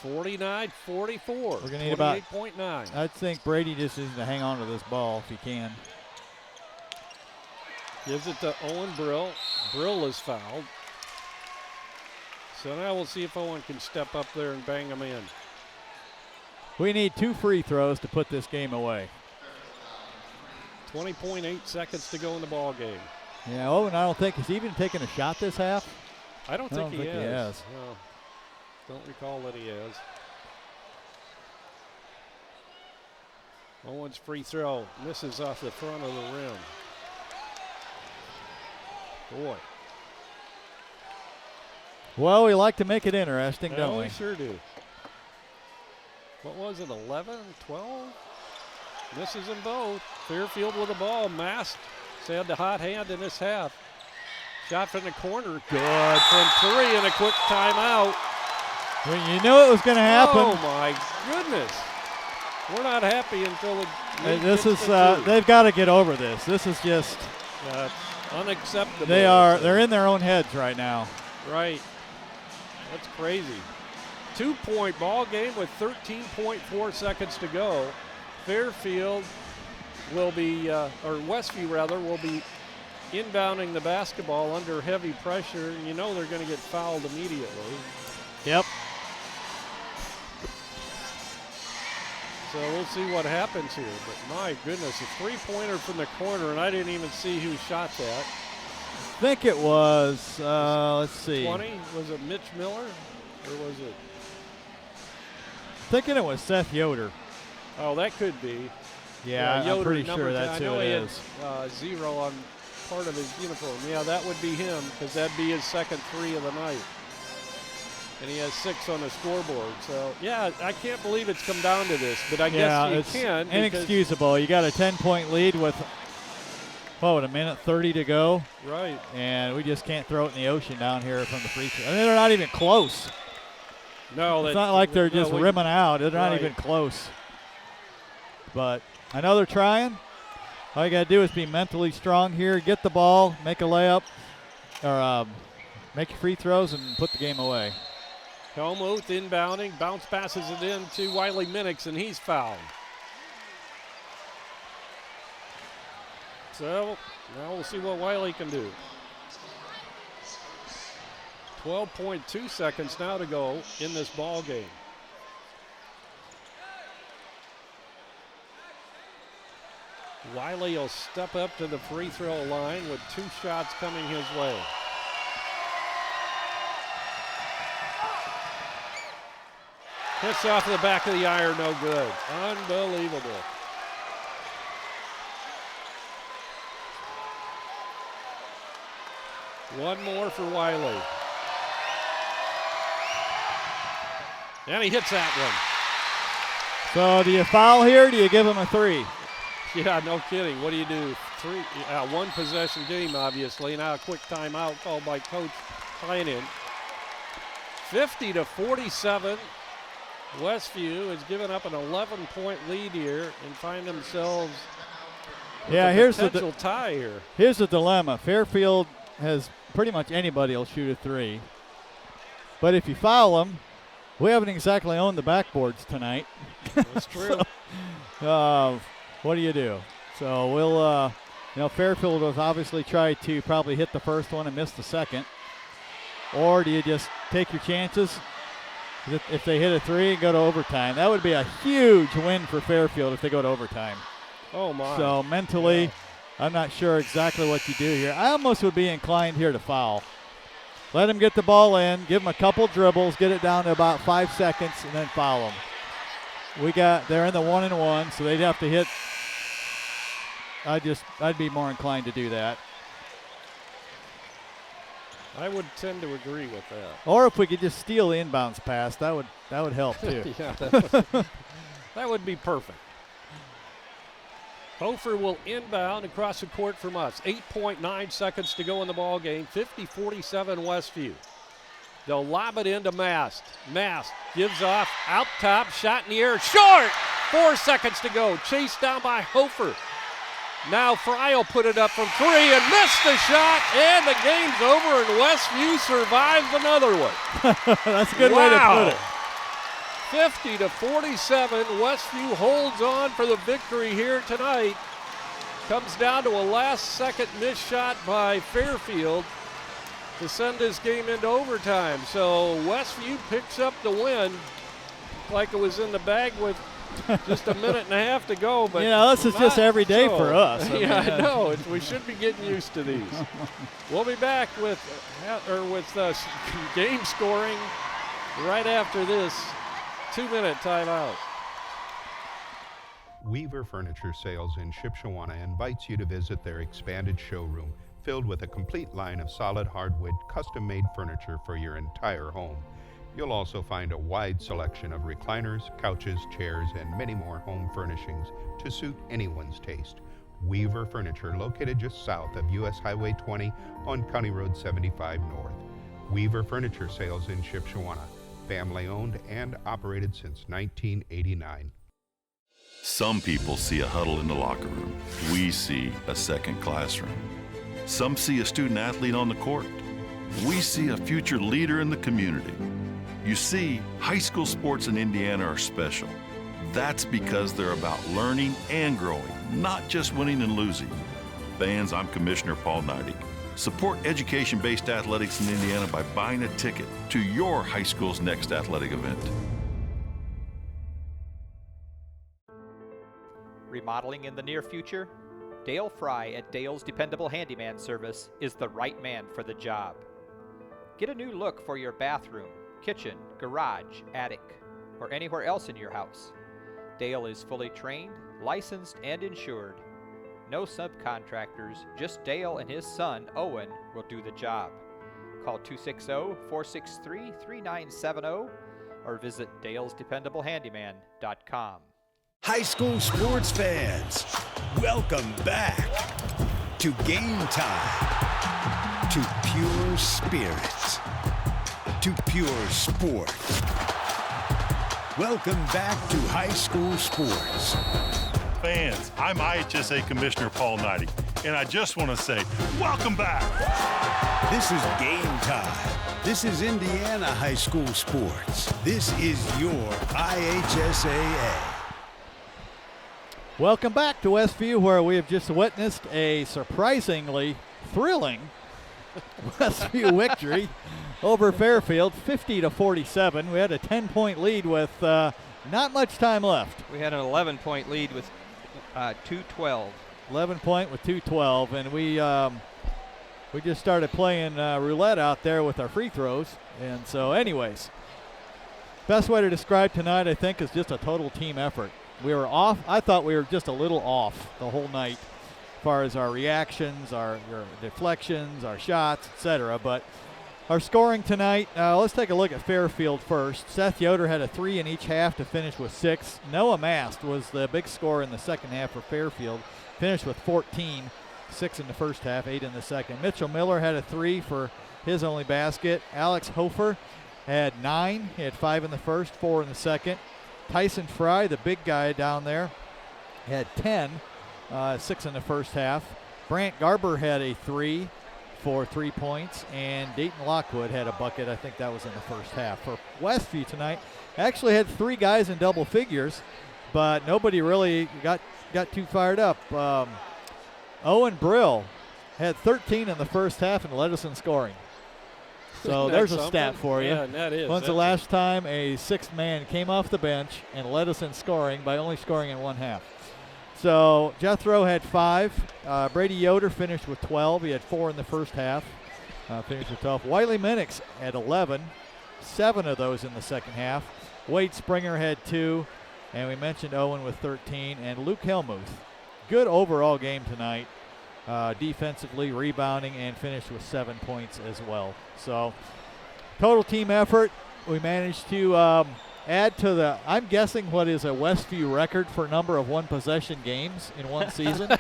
49-44. We're going to need about 28.9. I think Brady just needs to hang on to this ball if he can. Gives it to Owen Brill. Brill is fouled. So now we'll see if Owen can step up there and bang them in. We need 2 free throws to put this game away. 20.8 seconds to go in the ball game. Yeah, Owen, I don't think he's even taken a shot this half. I don't think he has. No. Don't recall that he has. Owen's free throw misses off the front of the rim. Boy. Well, we like to make it interesting, don't Oh, we? we sure do. What was it, 11, 12? Misses them both. Fairfield with the ball. Mast had the hot hand in this half. Shot from the corner. Good from 3 and a quick timeout. Well, you knew it was going to happen. Oh, my goodness. We're not happy until it This is they've got to get over this. This is just unacceptable. They're in their own heads right now. Right. That's crazy. 2-point ball game with 13.4 seconds to go. Fairfield will be, or Westview rather, will be inbounding the basketball under heavy pressure. You know they're going to get fouled immediately. Yep. So we'll see what happens here. But my goodness, a three-pointer from the corner, and I didn't even see who shot that. I think it was, let's see. 20? Was it Mitch Miller? Or was it? Thinking it was Seth Yoder. Oh, that could be. Yeah, I'm Yoder, pretty sure that's who it is. Had, 0 on part of his uniform. Yeah, that would be him because that'd be his second 3 of the night. And he has 6 on the scoreboard. So, yeah, I can't believe it's come down to this, but I guess you can. It's inexcusable. You got a 10-point lead with, a minute 30 to go. Right. And we just can't throw it in the ocean down here from the free throw. I mean, they're not even close. No, it's not like they're just rimming out. They're not even close. But I know they're trying. All you got to do is be mentally strong here, get the ball, make a layup, or make your free throws and put the game away. Helmuth inbounding, bounce passes it in to Wiley Minix, and he's fouled. So now we'll see what Wiley can do. 12.2 seconds now to go in this ball game. Wiley will step up to the free throw line with 2 shots coming his way. Hits off the back of the iron, no good. Unbelievable. One more for Wiley. And he hits that one. So do you foul here or do you give him a 3? Yeah, no kidding. What do you do? 1 possession game, obviously. Now a quick timeout called by Coach Heinen. 50-47. Westview has given up an 11-point lead here and find themselves with a here's potential tie here. Here's the dilemma. Fairfield has pretty much anybody will shoot a 3. But if you foul them, we haven't exactly owned the backboards tonight. That's true. What do you do? So we'll, Fairfield has obviously tried to probably hit the first one and miss the second. Or do you just take your chances? If they hit a 3 and go to overtime, that would be a huge win for Fairfield if they go to overtime. Oh, my. So mentally, I'm not sure exactly what you do here. I almost would be inclined here to foul. Let them get the ball in, give them a couple dribbles, get it down to about 5 seconds, and then foul them. They're in the 1-and-1, so they'd have to hit. I'd be more inclined to do that. I would tend to agree with that. Or if we could just steal the inbounds pass, that would help too. Yeah, that would be perfect. Hofer will inbound across the court from us. 8.9 seconds to go in the ball game. 50-47 Westview. They'll lob it into Mast. Mast gives off, out top, shot in the air, short! 4 seconds to go. Chased down by Hofer. Now Fry will put it up from 3 and missed the shot, and the game's over, and Westview survives another one. That's a good way to put it. 50-47, Westview holds on for the victory here tonight. Comes down to a last-second missed shot by Fairfield to send this game into overtime. So Westview picks up the win like it was in the bag with just a minute and a half to go. But this is just every day for us. I know. We should be getting used to these. We'll be back with game scoring right after this 2-minute timeout. Weaver Furniture Sales in Shipshewana invites you to visit their expanded showroom filled with a complete line of solid hardwood custom-made furniture for your entire home. You'll also find a wide selection of recliners, couches, chairs, and many more home furnishings to suit anyone's taste. Weaver Furniture, located just south of US Highway 20 on County Road 75 North. Weaver Furniture Sales in Shipshewana, family-owned and operated since 1989. Some people see a huddle in the locker room. We see a second classroom. Some see a student athlete on the court. We see a future leader in the community. You see, high school sports in Indiana are special. That's because they're about learning and growing, not just winning and losing. Fans, I'm Commissioner Paul Neidig. Support education-based athletics in Indiana by buying a ticket to your high school's next athletic event. Remodeling in the near future? Dale Fry at Dale's Dependable Handyman Service is the right man for the job. Get a new look for your bathroom, kitchen, garage, attic, or anywhere else in your house. Dale is fully trained, licensed, and insured. No subcontractors, just Dale and his son, Owen, will do the job. Call 260-463-3970 or visit dalesdependablehandyman.com. High school sports fans, welcome back to Game Time, to pure spirit, to pure sport. Welcome back to high school sports. Fans, I'm IHSA Commissioner Paul Neidig, and I just want to say, welcome back! This is Game Time. This is Indiana high school sports. This is your IHSAA. Welcome back to Westview, where we have just witnessed a surprisingly thrilling Westview victory over Fairfield, 50-47. We had a 10-point lead with not much time left. We had an 11-point lead with 2:12. 11-point with 2:12, and we just started playing roulette out there with our free throws. And so, anyways, best way to describe tonight, I think, is just a total team effort. We were off. I thought we were just a little off the whole night as far as our reactions, our deflections, our shots, etc. But our scoring tonight, let's take a look at Fairfield first. Seth Yoder had a 3 in each half to finish with 6. Noah Mast was the big scorer in the second half for Fairfield, finished with 14, 6 in the first half, 8 in the second. Mitchell Miller had a 3 for his only basket. Alex Hofer had 9. He had 5 in the first, 4 in the second. Tyson Fry, the big guy down there, had 10, 6 in the first half. Brant Garber had a 3 for 3 points, and Dayton Lockwood had a bucket. I think that was in the first half. For Westview tonight, actually had 3 guys in double figures, but nobody really got too fired up. Owen Brill had 13 in the first half and led us in scoring. So there's a stat for you. Yeah, that is. When's the last time a sixth man came off the bench and led us in scoring by only scoring in one half? So Jethro had 5. Brady Yoder finished with 12. He had 4 in the first half. Finished with 12. Wiley Minix had 11. 7 of those in the second half. Wade Springer had 2. And we mentioned Owen with 13. And Luke Helmuth. Good overall game tonight. Defensively, rebounding, and finished with 7 points as well. So total team effort. We managed to add to the, I'm guessing, what is a Westview record for number of one possession games in one season.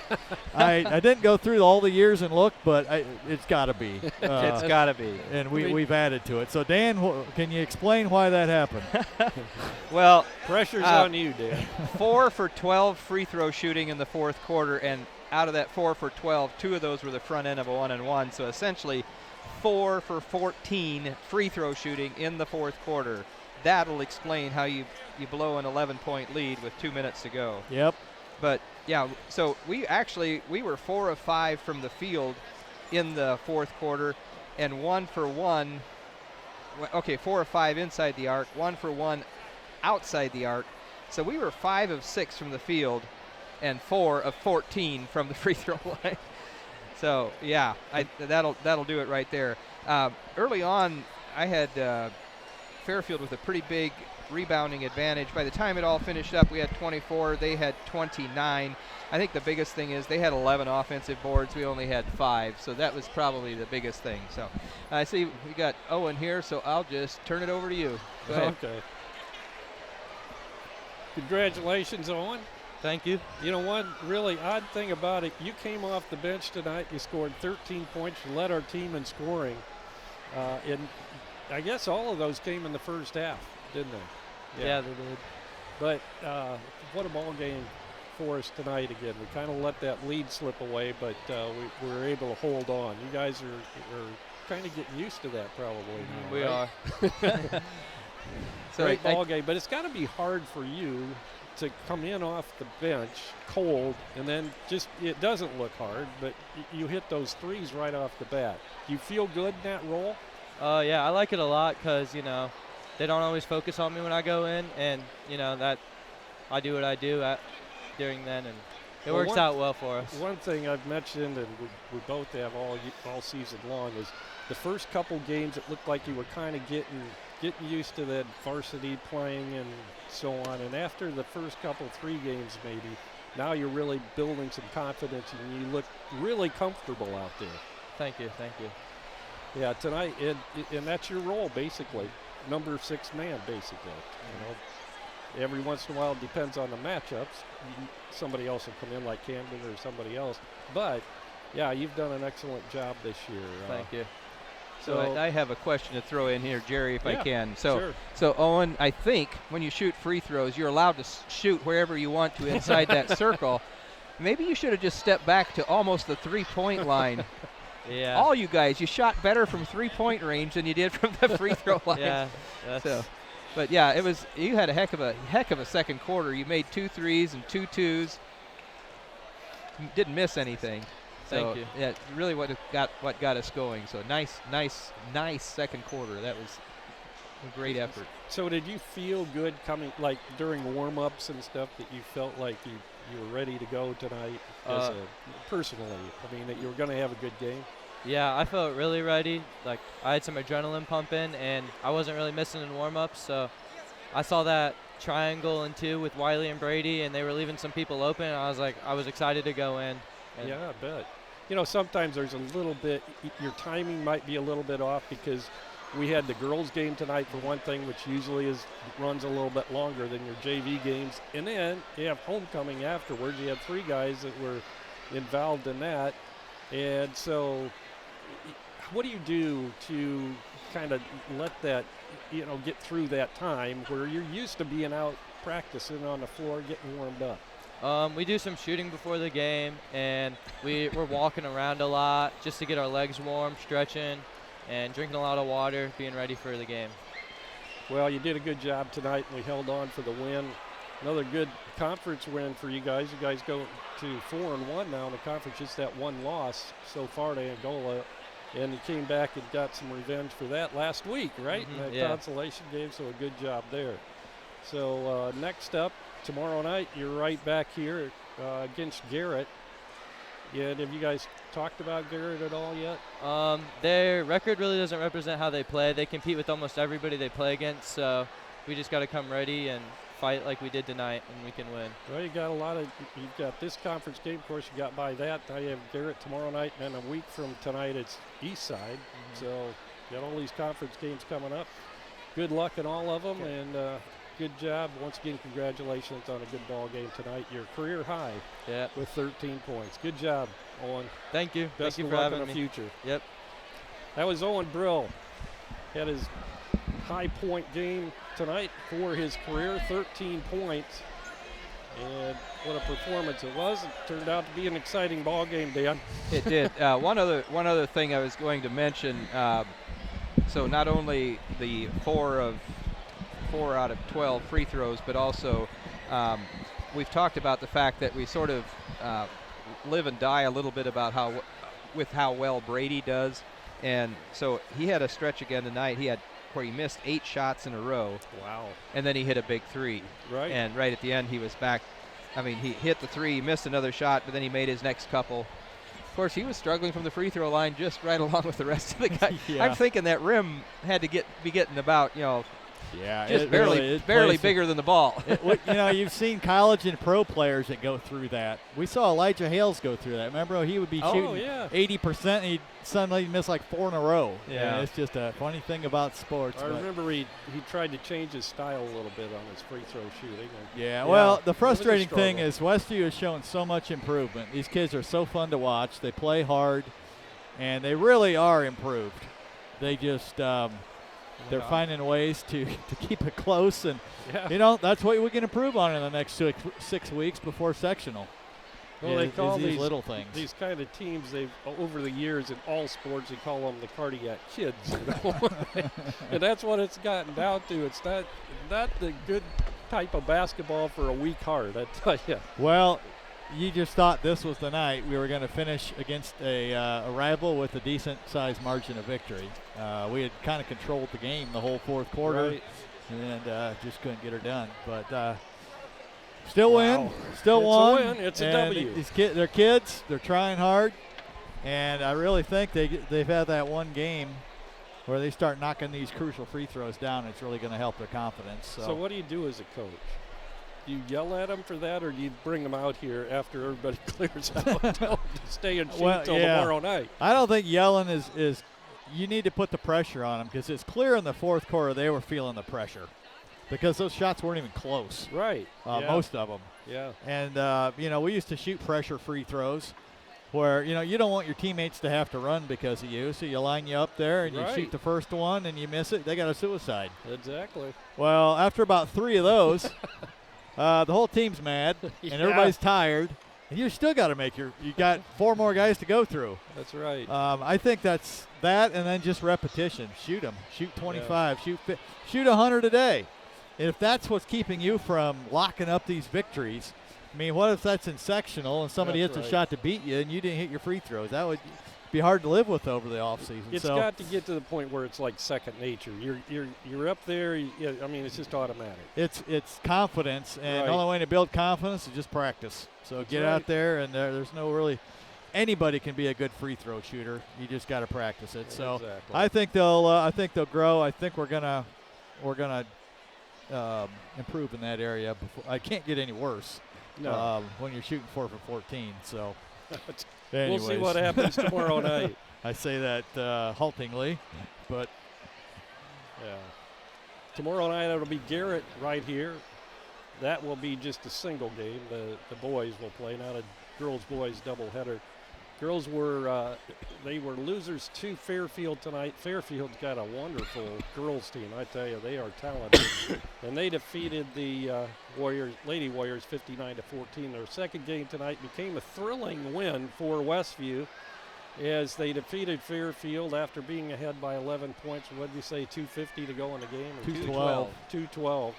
I didn't go through all the years and look, but it's got to be. It's got to be. And we've added to it. So, Dan, can you explain why that happened? Well, pressure's on you, Dan. 4 for 12 free throw shooting in the fourth quarter, and out of that 4 for 12, 2 of those were the front end of a 1-and-1. So essentially 4 for 14 free throw shooting in the fourth quarter. That'll explain how you blow an 11-point lead with 2 minutes to go. Yep. But yeah, so we were 4 of 5 from the field in the fourth quarter, and 1 for 1. Okay, 4 of 5 inside the arc, 1 for 1 outside the arc. So we were 5 of 6 from the field, and 4 of 14 from the free throw line. So yeah, that'll do it right there. Early on, I had Fairfield with a pretty big rebounding advantage. By the time it all finished up, we had 24. They had 29. I think the biggest thing is they had 11 offensive boards. We only had 5, so that was probably the biggest thing. So I see we got Owen here, so I'll just turn it over to you. Go ahead. Okay. Congratulations, Owen. Thank you. You know, one really odd thing about it, you came off the bench tonight. You scored 13 points. You led our team in scoring. And I guess all of those came in the first half, didn't they? Yeah, they did. But what a ball game for us tonight again. We kind of let that lead slip away, but we were able to hold on. You guys are kind of getting used to that probably now. We right? are. Great ball game, but it's got to be hard for you to come in off the bench cold, and then just, it doesn't look hard, but you hit those threes right off the bat. Do you feel good in that role? Yeah, I like it a lot because, you know, they don't always focus on me when I go in, and, you know, that I do what I do during then, and it works out well for us. One thing I've mentioned, and we both have all season long, is the first couple games it looked like you were kind of getting used to that varsity playing and so on, and after the first couple 3 games maybe, now you're really building some confidence and you look really comfortable out there. Thank you. Yeah, tonight, and that's your role basically, number 6 man basically. You know, every once in a while it depends on the matchups. Somebody else will come in like Camden or somebody else, but yeah, you've done an excellent job this year. Thank you. So I have a question to throw in here, Jerry, if I can. Sure. So Owen, I think when you shoot free throws, you're allowed to shoot wherever you want to inside that circle. Maybe you should have just stepped back to almost the 3-point line. Yeah. All you guys, you shot better from 3-point range than you did from the free throw line. Yeah. But yeah, you had a heck of a second quarter. You made 2 threes and 2 twos. Didn't miss anything. Thank you. Yeah, really what got us going. So nice second quarter. That was a great effort. So did you feel good coming, like during warm-ups and stuff, that you felt like you were ready to go tonight personally? I mean, that you were going to have a good game? Yeah, I felt really ready. Like, I had some adrenaline pumping, and I wasn't really missing in warm-ups, so I saw that triangle in 2 with Wiley and Brady, and they were leaving some people open, and I was excited to go in. Yeah, I bet. You know, sometimes there's a little bit, your timing might be a little bit off because we had the girls' game tonight for one thing, which usually runs a little bit longer than your JV games. And then you have homecoming afterwards. You have 3 guys that were involved in that. And so what do you do to kind of let that, you know, get through that time where you're used to being out practicing on the floor, getting warmed up? We do some shooting before the game, and we're walking around a lot just to get our legs warm, stretching, and drinking a lot of water, being ready for the game. Well, you did a good job tonight, and we held on for the win. Another good conference win for you guys. You guys go to 4-1 now in the conference, just that one loss so far to Angola. And you came back and got some revenge for that last week, right? Mm-hmm. In that consolation game, so a good job there. So next up, tomorrow night, you're right back here against Garrett. And have you guys talked about Garrett at all yet? Their record really doesn't represent how they play. They compete with almost everybody they play against, so we just got to come ready and fight like we did tonight, and we can win. Well, you've got this conference game, of course, you got by that. Now you have Garrett tomorrow night, and then a week from tonight it's Eastside. Mm-hmm. So you got all these conference games coming up. Good luck in all of them, and good job. Once again, congratulations on a good ball game tonight. Your career high with 13 points. Good job, Owen. Thank you. Best Thank you of for luck having in the me. future. Yep. That was Owen Brill. Had his high point game tonight for his career, 13 points. And what a performance it was. It turned out to be an exciting ball game, Dan. It did. One other thing I was going to mention. So not only the 4 out of 12 free throws, but also we've talked about the fact that we sort of live and die a little bit about how well Brady does. And so he had a stretch again tonight. Where he missed 8 shots in a row. Wow. And then he hit a big 3. Right. And right at the end he was back. I mean, he hit the 3, he missed another shot, but then he made his next couple. Of course, he was struggling from the free throw line just right along with the rest of the guys. Yeah. I'm thinking that rim had to be getting about, Yeah, just barely bigger than the ball. You've seen college and pro players that go through that. We saw Elijah Hales go through that. Remember, he would be shooting 80%, and he'd suddenly miss like 4 in a row. Yeah, it's just a funny thing about sports. I remember he tried to change his style a little bit on his free throw shooting. Well, the frustrating thing is Westview has shown so much improvement. These kids are so fun to watch. They play hard, and they really are improved. They just they're finding ways to keep it close, and that's what we can improve on in the next 6 weeks before sectional. Well, they call these little things. These kind of teams, they've over the years in all sports, they call them the cardiac kids. And that's what it's gotten down to. It's not the good type of basketball for a weak heart, I tell you. Well, you just thought this was the night we were going to finish against a rival with a decent-sized margin of victory. We had kind of controlled the game the whole fourth quarter, and just couldn't get her done. But still win, still won. It's a win. It's a W. These they're kids. They're trying hard, and I really think they've had that one game where they start knocking these crucial free throws down. It's really going to help their confidence. So what do you do as a coach? Do you yell at them for that, or do you bring them out here after everybody clears out and tell them to stay and shoot until tomorrow night? I don't think yelling is you need to put the pressure on them, because it's clear in the fourth quarter they were feeling the pressure because those shots weren't even close. Right. Most of them. Yeah. And, we used to shoot pressure free throws where, you don't want your teammates to have to run because of you, so you line you up there and you shoot the first one and you miss it. They got a suicide. Exactly. Well, after about 3 of those, the whole team's mad, and everybody's tired, and you still got to you got 4 more guys to go through. That's right. I think that's that, and then just repetition. Shoot them. Shoot 25. Shoot 100 a day. And if that's what's keeping you from locking up these victories, I mean, what if that's in sectional and somebody hits a shot to beat you and you didn't hit your free throws? That would be hard to live with over the offseason. It's got to get to the point where it's like second nature. You're up there. It's just automatic. It's confidence, and the only way to build confidence is just practice. So get out there, and there's no really anybody can be a good free throw shooter. You just got to practice it. So I think they'll grow. I think we're gonna improve in that area. I can't get any worse. No. When you're shooting 4 for 14. So. We'll see what happens tomorrow night. I say that haltingly, but tomorrow night it'll be Garrett right here. That will be just a single game. The boys will play, not a girls-boys doubleheader. Girls were losers to Fairfield tonight. Fairfield's got a wonderful girls team. I tell you, they are talented, and they defeated the Lady Warriors 59-14. Their second game tonight became a thrilling win for Westview, as they defeated Fairfield after being ahead by 11 points. What did you say? 2:50 to go in the game. 2:12. 2:12.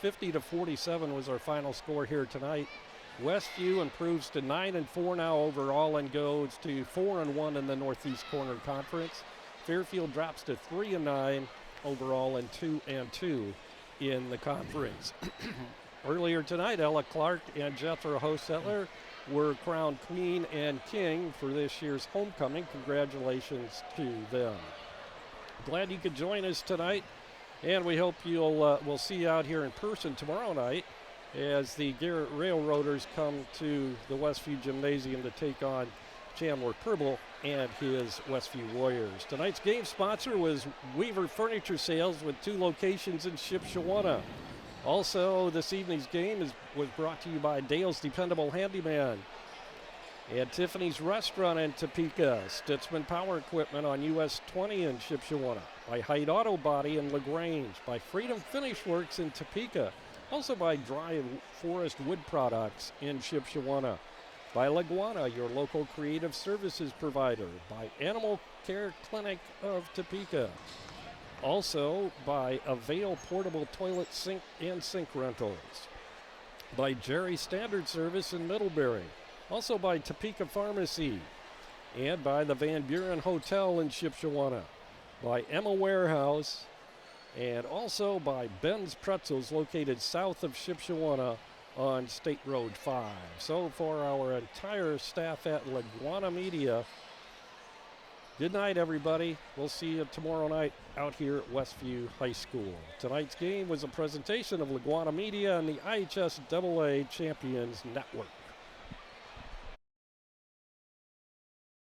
50-47 was our final score here tonight. Westview improves to 9-4 now overall and goes to 4-1 in the Northeast Corner Conference. Fairfield drops to 3-9 overall and 2-2 in the conference. Earlier tonight, Ella Clark and Jethro Hosettler were crowned queen and king for this year's homecoming. Congratulations to them. Glad you could join us tonight, and we hope we'll see you out here in person tomorrow night as the Garrett Railroaders come to the Westview Gymnasium to take on Chandler Purble and his Westview Warriors. Tonight's game sponsor was Weaver Furniture Sales with 2 locations in Shipshewana. Also, this evening's game was brought to you by Dale's Dependable Handyman and Tiffany's Restaurant in Topeka, Stutzman Power Equipment on US 20 in Shipshewana, by Height Auto Body in LaGrange, by Freedom Finish Works in Topeka, also by Dry and Forest Wood Products in Shipshewana, by LaGwana, your local creative services provider, by Animal Care Clinic of Topeka, also by Avail Portable Toilet Sink and Sink Rentals, by Jerry Standard Service in Middlebury, also by Topeka Pharmacy, and by the Van Buren Hotel in Shipshewana, by Emma Warehouse, and also by Ben's Pretzels, located south of Shipshewana on State Road 5. So for our entire staff at LaGwana Media, Good night, everybody. We'll see you tomorrow night out here at Westview High School. Tonight's game was a presentation of LaGwana Media and the IHS AA Champions Network.